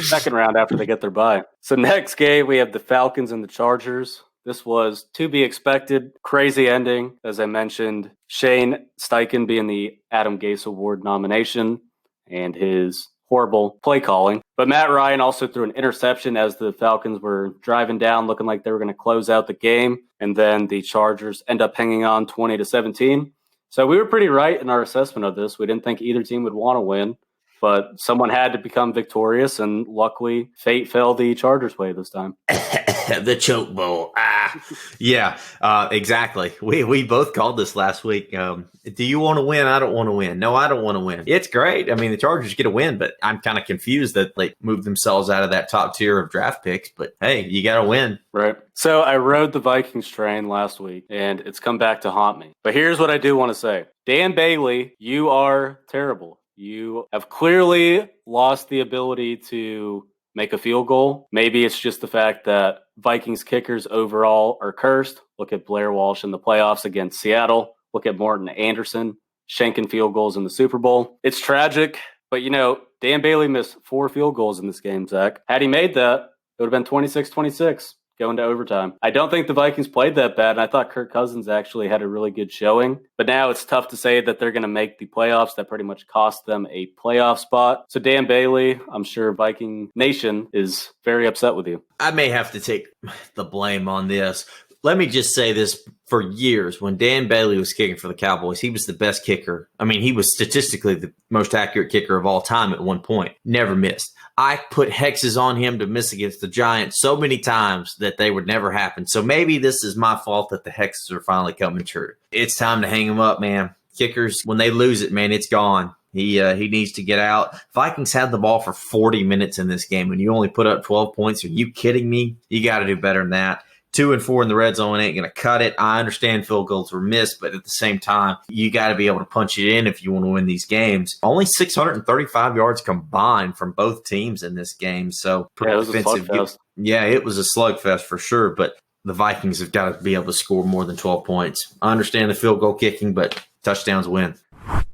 Second round after they get their bye. So next game, we have the Falcons and the Chargers. This was to be expected. Crazy ending. As I mentioned, Shane Steichen being the Adam Gase Award nomination and his horrible play calling. But Matt Ryan also threw an interception as the Falcons were driving down, looking like they were going to close out the game. And then the Chargers end up hanging on 20-17. So we were pretty right in our assessment of this. We didn't think either team would want to win, but someone had to become victorious, and luckily fate fell the Chargers' way this time. The choke bowl. Yeah, exactly. We both called this last week. Do you want to win? I don't want to win. No, I don't want to win. It's great. I mean, the Chargers get a win, but I'm kind of confused that they moved themselves out of that top tier of draft picks. But hey, you got to win. Right. So I rode the Vikings train last week, and it's come back to haunt me. But here's what I do want to say. Dan Bailey, you are terrible. You have clearly lost the ability to make a field goal. Maybe it's just the fact that Vikings kickers overall are cursed. Look at Blair Walsh in the playoffs against Seattle. Look at Morton Anderson shanking field goals in the Super Bowl. It's tragic, but Dan Bailey missed 4 field goals in this game, Zach. Had he made that, it would have been 26-26 going to overtime. I don't think the Vikings played that bad, and I thought Kirk Cousins actually had a really good showing. But now it's tough to say that they're going to make the playoffs. That pretty much cost them a playoff spot. So Dan Bailey, I'm sure Viking Nation is very upset with you. I may have to take the blame on this. Let me just say this. For years, when Dan Bailey was kicking for the Cowboys, he was the best kicker. I mean, he was statistically the most accurate kicker of all time at one point. Never missed. I put hexes on him to miss against the Giants so many times that they would never happen. So maybe this is my fault that the hexes are finally coming true. It's time to hang him up, man. Kickers, when they lose it, man, it's gone. He needs to get out. Vikings had the ball for 40 minutes in this game, and you only put up 12 points. Are you kidding me? You got to do better than that. 2 and 4 in the red zone ain't going to cut it. I understand field goals were missed, but at the same time, you got to be able to punch it in if you want to win these games. Only 635 yards combined from both teams in this game. So pretty defensive. Yeah, it was a slugfest for sure, but the Vikings have got to be able to score more than 12 points. I understand the field goal kicking, but touchdowns win.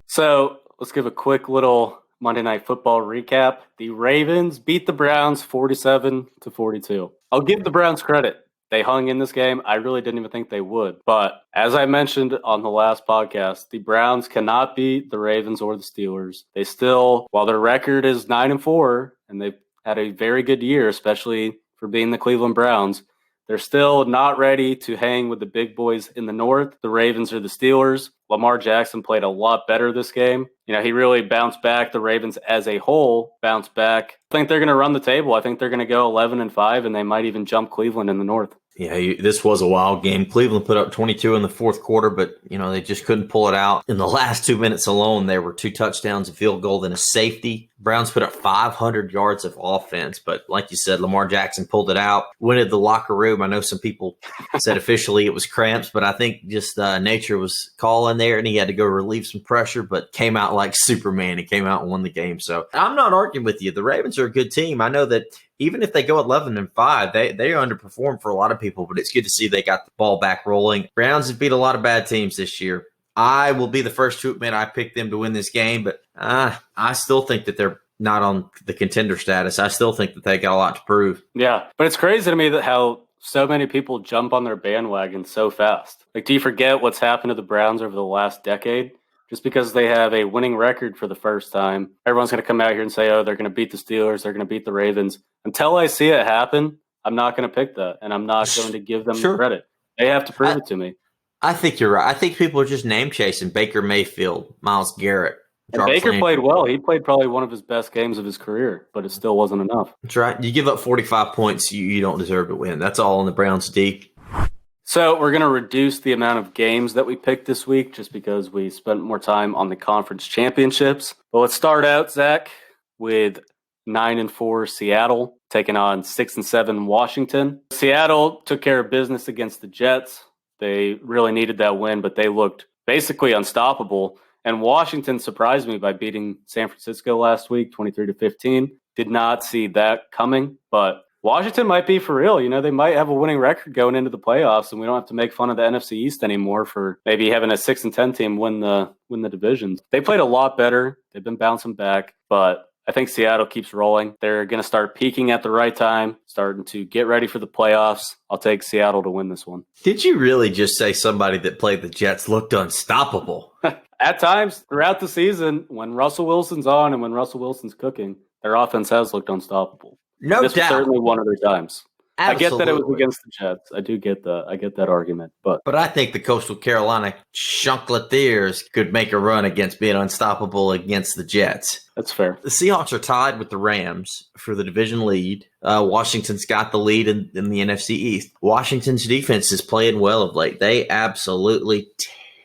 So let's give a quick little Monday Night Football recap. The Ravens beat the Browns 47-42. I'll give the Browns credit. They hung in this game. I really didn't even think they would. But as I mentioned on the last podcast, the Browns cannot beat the Ravens or the Steelers. They still, while their record is 9-4, and they've had a very good year, especially for being the Cleveland Browns, they're still not ready to hang with the big boys in the North, the Ravens or the Steelers. Lamar Jackson played a lot better this game. He really bounced back. The Ravens as a whole bounced back. I think they're going to run the table. I think they're going to go 11-5, and they might even jump Cleveland in the North. Yeah, this was a wild game. Cleveland put up 22 in the fourth quarter, but, they just couldn't pull it out. In the last 2 minutes alone, there were 2 touchdowns, a field goal, and a safety. Browns put up 500 yards of offense, but like you said, Lamar Jackson pulled it out. Went into the locker room. I know some people said officially it was cramps, but I think just nature was calling there, and he had to go relieve some pressure, but came out like Superman. He came out and won the game. So I'm not arguing with you. The Ravens are a good team. I know that even if they go 11-5, they underperform for a lot of people, but it's good to see they got the ball back rolling. Browns have beat a lot of bad teams this year. I will be the first to admit I picked them to win this game, but I still think that they're not on the contender status. I still think that they got a lot to prove. Yeah, but it's crazy to me that how so many people jump on their bandwagon so fast. Like, do you forget what's happened to the Browns over the last decade? Just because they have a winning record for the first time, everyone's going to come out here and say, oh, they're going to beat the Steelers, they're going to beat the Ravens. Until I see it happen, I'm not going to pick that, and I'm not going to give them the credit. They have to prove it to me. I think you're right. I think people are just name chasing Baker Mayfield, Myles Garrett. And Baker played well. He played probably one of his best games of his career, but it still wasn't enough. That's right. You give up 45 points, you don't deserve to win. That's all on the Browns' D. So we're going to reduce the amount of games that we picked this week just because we spent more time on the conference championships. But let's start out, Zach, with 9-4 Seattle taking on 6-7 Washington. Seattle took care of business against the Jets. They really needed that win, but they looked basically unstoppable. And Washington surprised me by beating San Francisco last week, 23-15. Did not see that coming, but Washington might be for real. They might have a winning record going into the playoffs, and we don't have to make fun of the NFC East anymore for maybe having a 6-10 team win the divisions. They played a lot better. They've been bouncing back, but I think Seattle keeps rolling. They're going to start peaking at the right time, starting to get ready for the playoffs. I'll take Seattle to win this one. Did you really just say somebody that played the Jets looked unstoppable? At times throughout the season, when Russell Wilson's on and when Russell Wilson's cooking, their offense has looked unstoppable. No this doubt. was certainly one of their times. I get that it was Absolutely. against the Jets. I do get that. I get that argument. But But I think the Coastal Carolina Chocolatiers could make a run against being unstoppable against the Jets. that's fair. The Seahawks are tied with the Rams for the division lead. Washington's got the lead in the NFC East. Washington's defense is playing well of late. They absolutely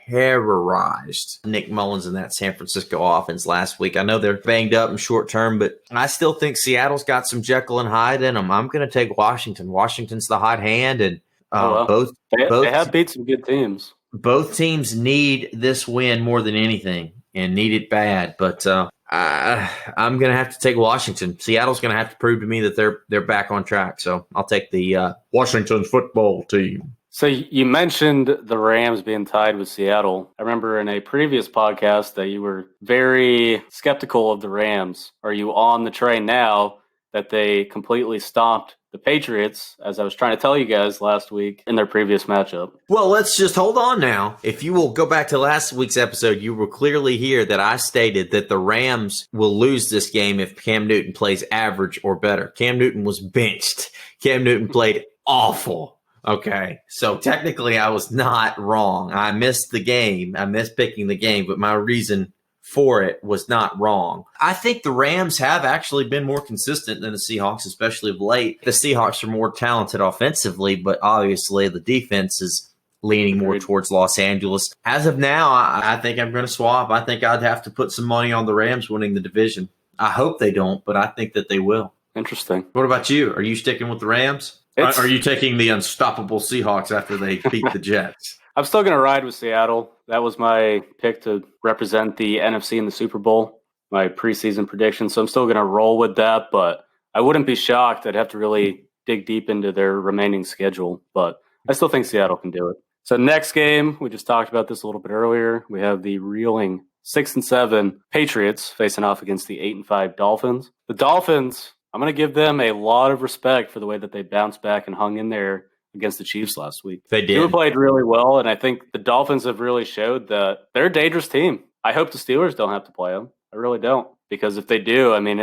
terrorized Nick Mullins and that San Francisco offense last week. I know they're banged up in short term, but I still think Seattle's got some Jekyll and Hyde in them. I'm going to take Washington. Washington's the hot hand, and both They have beat some good teams. both teams need this win more than anything and need it bad. But I'm going to have to take Washington. Seattle's going to have to prove to me that they're back on track. So I'll take the Washington football team. So you mentioned the Rams being tied with Seattle. I remember in a previous podcast that you were very skeptical of the Rams. Are you on the train now that they completely stomped the Patriots, as I was trying to tell you guys last week in their previous matchup? Well, let's just hold on now. If you will go back to last week's episode, you will clearly hear that I stated that the Rams will lose this game if Cam Newton plays average or better. Cam Newton was benched. Cam Newton played awful. Okay, so technically I was not wrong. I missed the game. I missed picking the game, but my reason for it was not wrong. I think the Rams have actually been more consistent than the Seahawks, especially of late. The Seahawks are more talented offensively, but obviously the defense is leaning more towards Los Angeles. As of now, I think I'm going to swap. I think I'd have to put some money on the Rams winning the division. I hope they don't, but I think that they will. Interesting. What about you? Are you sticking with the Rams? Are you taking the unstoppable Seahawks after they beat the Jets? I'm still going to ride with Seattle. That was my pick to represent the NFC in the Super Bowl, my preseason prediction. So I'm still going to roll with that, but I wouldn't be shocked. I'd have to really dig deep into their remaining schedule, but I still think Seattle can do it. So next game, we just talked about this a little bit earlier. We have the reeling 6-7 Patriots facing off against the 8-5 Dolphins. The Dolphins, I'm going to give them a lot of respect for the way that they bounced back and hung in there against the Chiefs last week. They did. They played really well, and I think the Dolphins have really showed that they're a dangerous team. I hope the Steelers don't have to play them. I really don't, because if they do, I mean,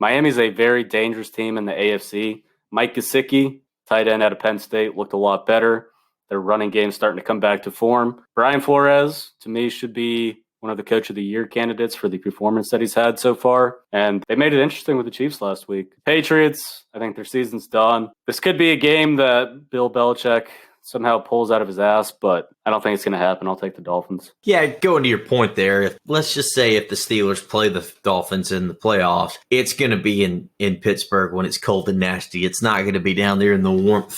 Miami's a very dangerous team in the AFC. Mike Gesicki, tight end out of Penn State, looked a lot better. Their running game's starting to come back to form. Brian Flores, to me, should be one of the Coach of the Year candidates for the performance that he's had so far. And they made it interesting with the Chiefs last week. Patriots, I think their season's done. This could be a game that Bill Belichick somehow pulls out of his ass, but I don't think it's going to happen. I'll take the Dolphins. Yeah, going to your point there, let's just say if the Steelers play the Dolphins in the playoffs, it's going to be in Pittsburgh when it's cold and nasty. It's not going to be down there in the warmth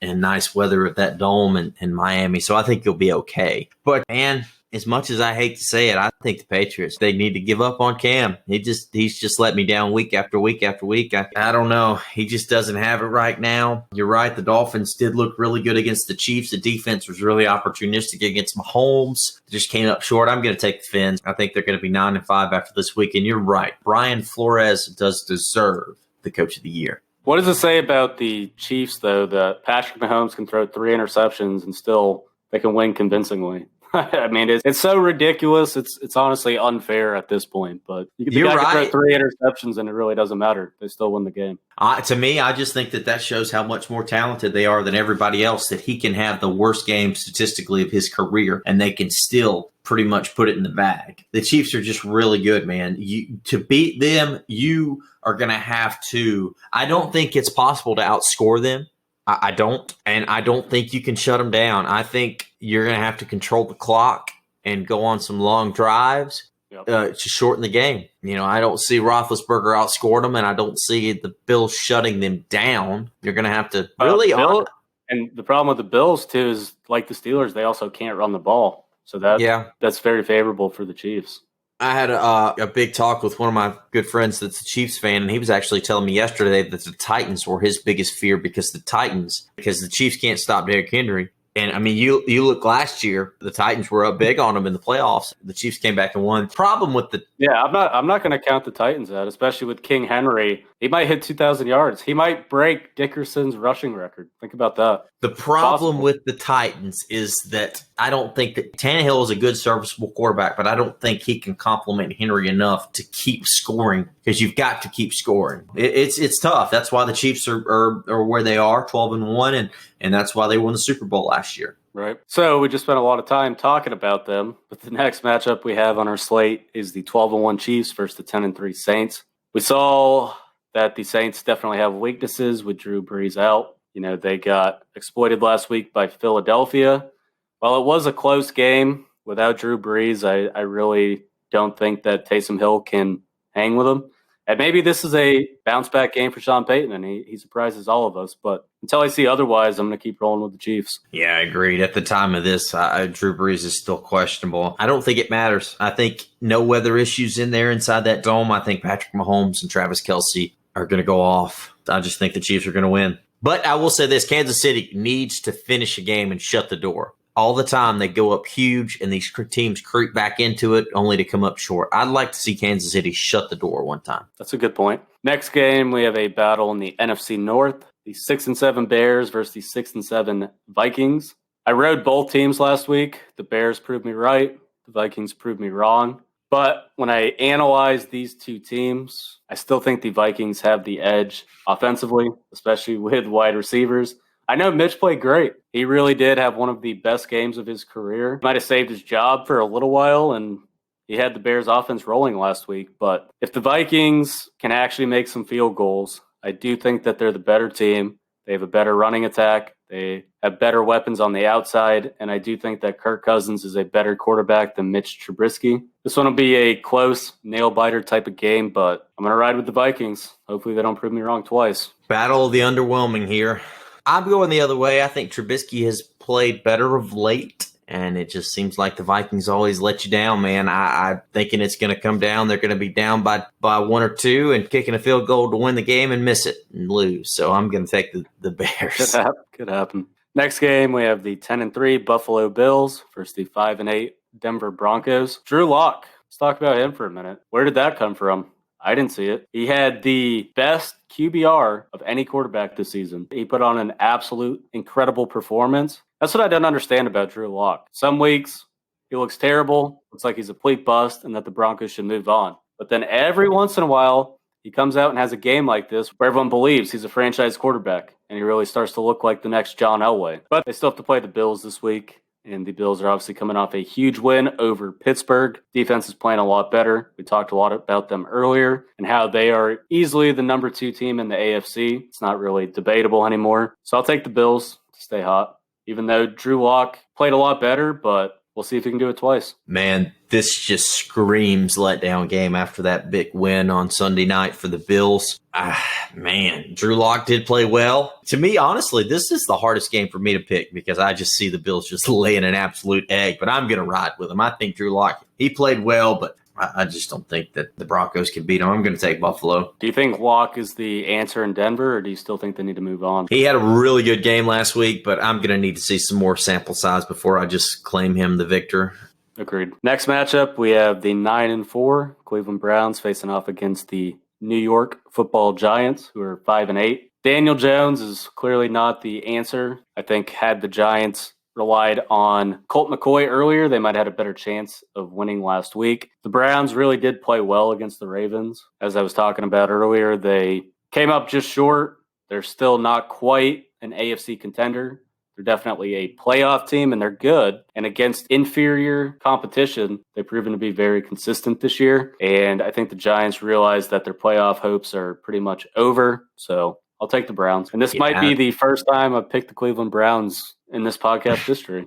and nice weather of that dome in Miami. So I think you'll be okay. But, man, as much as I hate to say it, I think the Patriots, they need to give up on Cam. He's just let me down week after week after week. I don't know. He just doesn't have it right now. You're right. The Dolphins did look really good against the Chiefs. The defense was really opportunistic against Mahomes. They just came up short. I'm going to take the Fins. I think they're going to be 9-5 after this week. And you're right. Brian Flores does deserve the Coach of the Year. What does it say about the Chiefs, though, that Patrick Mahomes can throw 3 interceptions and still they can win convincingly? I mean, it's so ridiculous. It's honestly unfair at this point. But You're right. Can throw 3 interceptions, and it really doesn't matter. They still win the game. To me, I just think that shows how much more talented they are than everybody else, that he can have the worst game statistically of his career, and they can still pretty much put it in the bag. The Chiefs are just really good, man. To beat them, you are going to have to – I don't think it's possible to outscore them. I don't, and I don't think you can shut them down. I think you're going to have to control the clock and go on some long drives to shorten the game. You know, I don't see Roethlisberger outscoring them, and I don't see the Bills shutting them down. You're going to have to really and the problem with the Bills, too, is like the Steelers, they also can't run the ball. So that's very favorable for the Chiefs. I had a big talk with one of my good friends that's a Chiefs fan, and he was actually telling me yesterday that the Titans were his biggest fear because the Chiefs can't stop Derrick Henry. And, I mean, you look last year, the Titans were up big on them in the playoffs. The Chiefs came back and won. Problem with I'm not going to count the Titans out, especially with King Henry He might hit 2,000 yards. He might break Dickerson's rushing record. Think about that. The problem with the Titans is that I don't think that Tannehill is a good serviceable quarterback, but I don't think he can complement Henry enough to keep scoring, because you've got to keep scoring. It's tough. That's why the Chiefs are where they are, 12-1, and that's why they won the Super Bowl last year. Right. So we just spent a lot of time talking about them, but the next matchup we have on our slate is the 12-1 Chiefs versus the 10-3 Saints. We saw that the Saints definitely have weaknesses with Drew Brees out. They got exploited last week by Philadelphia. While it was a close game without Drew Brees, I really don't think that Taysom Hill can hang with him. And maybe this is a bounce-back game for Sean Payton, and he surprises all of us. But until I see otherwise, I'm going to keep rolling with the Chiefs. Yeah, I agreed. At the time of this, Drew Brees is still questionable. I don't think it matters. I think no weather issues in there inside that dome. I think Patrick Mahomes and Travis Kelce are going to go off. I just think the Chiefs are going to win. But I will say this, Kansas City needs to finish a game and shut the door. All the time they go up huge and these teams creep back into it only to come up short. I'd like to see Kansas City shut the door one time. That's a good point. Next game, we have a battle in the NFC North. The 6-7 Bears versus the 6-7 Vikings. I rode both teams last week. The Bears proved me right. The Vikings proved me wrong. But when I analyze these two teams, I still think the Vikings have the edge offensively, especially with wide receivers. I know Mitch played great. He really did have one of the best games of his career. Might have saved his job for a little while, and he had the Bears offense rolling last week. But if the Vikings can actually make some field goals, I do think that they're the better team. They have a better running attack. They have better weapons on the outside, and I do think that Kirk Cousins is a better quarterback than Mitch Trubisky. This one will be a close, nail-biter type of game, but I'm going to ride with the Vikings. Hopefully they don't prove me wrong twice. Battle of the underwhelming here. I'm going the other way. I think Trubisky has played better of late, and it just seems like the Vikings always let you down, man. I'm thinking it's going to come down. They're going to be down by 1 or 2 and kicking a field goal to win the game and miss it and lose. So I'm going to take the Bears. Could happen. Next game, we have the 10-3 Buffalo Bills versus the 5-8 Denver Broncos. Drew Lock. Let's talk about him for a minute. Where did that come from? I didn't see it. He had the best QBR of any quarterback this season. He put on an absolute incredible performance. That's what I don't understand about Drew Lock. Some weeks he looks terrible, looks like he's a complete bust, and that the Broncos should move on. But then every once in a while, he comes out and has a game like this where everyone believes he's a franchise quarterback, and he really starts to look like the next John Elway. But they still have to play the Bills this week. And the Bills are obviously coming off a huge win over Pittsburgh. Defense is playing a lot better. We talked a lot about them earlier and how they are easily the number 2 team in the AFC. It's not really debatable anymore. So I'll take the Bills to stay hot, even though Drew Lock played a lot better, but we'll see if he can do it twice. Man, this just screams letdown game after that big win on Sunday night for the Bills. Man, Drew Lock did play well. To me, honestly, this is the hardest game for me to pick because I just see the Bills just laying an absolute egg, but I'm going to ride with him. I think Drew Lock, he played well, but I just don't think that the Broncos can beat him. I'm going to take Buffalo. Do you think Lock is the answer in Denver, or do you still think they need to move on? He had a really good game last week, but I'm going to need to see some more sample size before I just claim him the victor. Agreed. Next matchup, we have the 9-4 Cleveland Browns facing off against the New York Football Giants, who are 5-8. Daniel Jones is clearly not the answer. I think had the Giants relied on Colt McCoy earlier, they might have had a better chance of winning last week. The Browns really did play well against the Ravens. As I was talking about earlier, they came up just short. They're still not quite an AFC contender. They're definitely a playoff team, and they're good. And against inferior competition, they've proven to be very consistent this year. And I think the Giants realize that their playoff hopes are pretty much over. So I'll take the Browns. And this might be the first time I've picked the Cleveland Browns in this podcast history.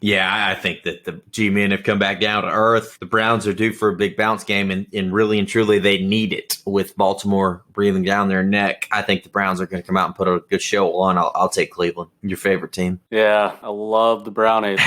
Yeah, I think that the G-men have come back down to earth. The Browns are due for a big bounce game, and really and truly they need it with Baltimore breathing down their neck. I think the Browns are going to come out and put a good show on. I'll take Cleveland. Your favorite team? Yeah, I love the Brownies.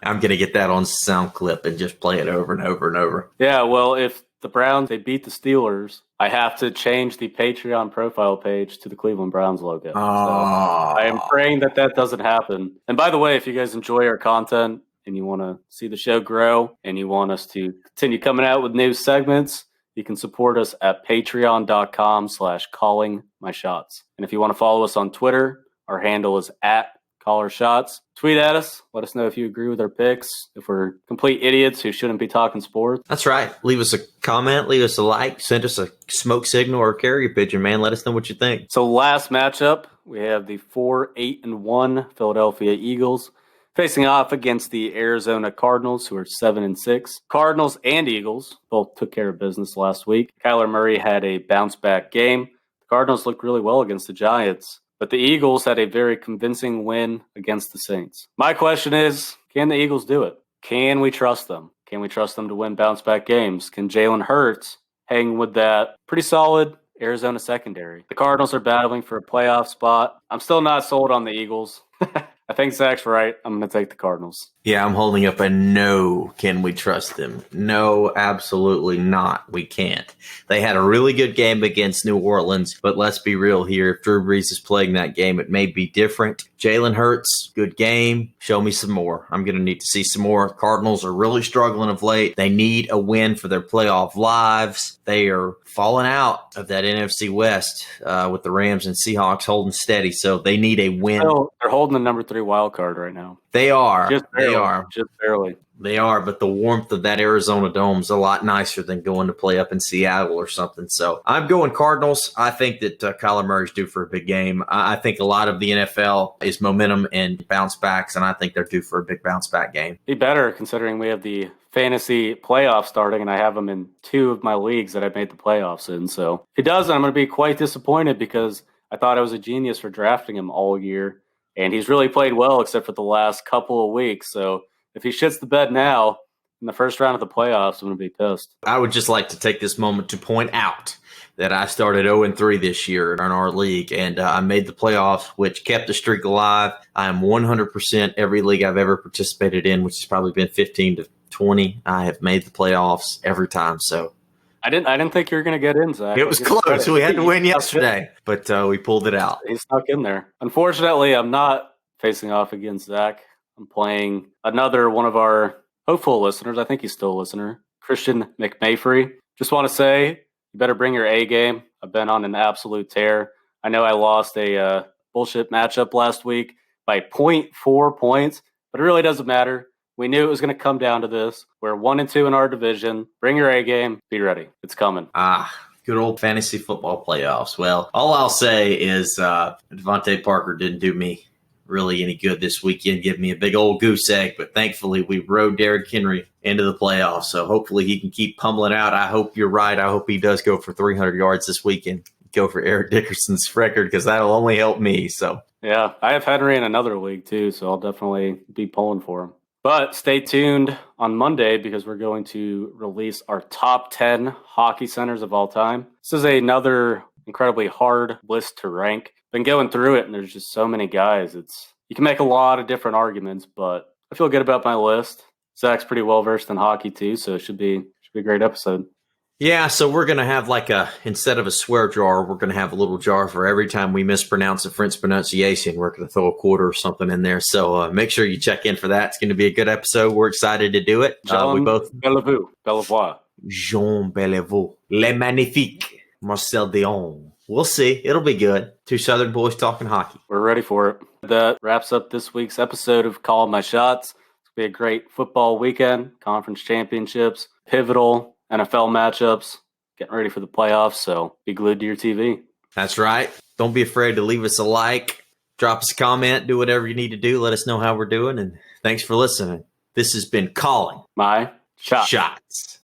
I'm going to get that on sound clip and just play it over and over and over. Yeah, well, if the Browns, they beat the Steelers, I have to change the Patreon profile page to the Cleveland Browns logo. So I am praying that doesn't happen. And by the way, if you guys enjoy our content and you want to see the show grow and you want us to continue coming out with new segments, you can support us at patreon.com/callingmyshots. And if you want to follow us on Twitter, our handle is at callershots. Tweet at us. Let us know if you agree with our picks, if we're complete idiots who shouldn't be talking sports. That's right. Leave us a comment, leave us a like, send us a smoke signal or a carrier pigeon, man. Let us know what you think. So last matchup, we have the 4-8-1 Philadelphia Eagles facing off against the Arizona Cardinals, who are 7-6. Cardinals and Eagles both took care of business last week. Kyler Murray had a bounce-back game. The Cardinals looked really well against the Giants, but the Eagles had a very convincing win against the Saints. My question is, can the Eagles do it? Can we trust them? Can we trust them to win bounce-back games? Can Jalen Hurts hang with that pretty solid Arizona secondary? The Cardinals are battling for a playoff spot. I'm still not sold on the Eagles. I think Zach's right. I'm going to take the Cardinals. Yeah, I'm holding up a no. Can we trust them? No, absolutely not. We can't. They had a really good game against New Orleans, but let's be real here. If Drew Brees is playing that game, it may be different. Jalen Hurts, good game. Show me some more. I'm going to need to see some more. Cardinals are really struggling of late. They need a win for their playoff lives. They are falling out of that NFC West with the Rams and Seahawks holding steady, so they need a win. They're holding the number 3 wild card right now. They are. Just barely, they are. Just barely. They are, but the warmth of that Arizona dome is a lot nicer than going to play up in Seattle or something. So I'm going Cardinals. I think that Kyler Murray's due for a big game. I think a lot of the NFL is momentum and bounce backs, and I think they're due for a big bounce back game. Be better considering we have the fantasy playoffs starting, and I have him in 2 of my leagues that I've made the playoffs in. So if he doesn't, I'm going to be quite disappointed because I thought I was a genius for drafting him all year, and he's really played well except for the last couple of weeks. So if he shits the bed now in the first round of the playoffs, I'm going to be pissed. I would just like to take this moment to point out that I started 0-3 this year in our league, and I made the playoffs, which kept the streak alive. I am 100% every league I've ever participated in, which has probably been 15 to 20. I have made the playoffs every time. So I didn't think you were going to get in, Zach. it was close. We had to win yesterday, but we pulled it out. He snuck in there. Unfortunately, I'm not facing off against Zach. I'm playing another one of our hopeful listeners. I think he's still a listener, Christian McMaffrey. Just want to say, you better bring your A game. I've been on an absolute tear. I know I lost a bullshit matchup last week by 0.4 points, but it really doesn't matter. We knew it was going to come down to this. We're 1-2 in our division. Bring your A game. Be ready. It's coming. Good old fantasy football playoffs. Well, all I'll say is Devontae Parker didn't do me really any good this weekend, give me a big old goose egg, but thankfully we rode Derrick Henry into the playoffs, so hopefully he can keep pummeling out. I hope you're right. I hope he does go for 300 yards this weekend, go for Eric Dickerson's record, because that'll only help me. So yeah, I have Henry in another league too, so I'll definitely be pulling for him. But stay tuned on Monday because we're going to release our top 10 hockey centers of all time. This is another incredibly hard list to rank. Been going through it, and there's just so many guys. You can make a lot of different arguments, but I feel good about my list. Zach's pretty well versed in hockey too, so it should be a great episode. Yeah, so we're gonna have instead of a swear jar, we're gonna have a little jar for every time we mispronounce a French pronunciation. We're gonna throw a quarter or something in there. So make sure you check in for that. It's gonna be a good episode. We're excited to do it. We both Bellevue. Jean Bellevue, Le Magnifique, Marcel Dion. We'll see. It'll be good. 2 Southern boys talking hockey. We're ready for it. That wraps up this week's episode of Call My Shots. It's going to be a great football weekend, conference championships, pivotal NFL matchups, getting ready for the playoffs, so be glued to your TV. That's right. Don't be afraid to leave us a like, drop us a comment, do whatever you need to do. Let us know how we're doing, and thanks for listening. This has been Calling My Shots. Shots.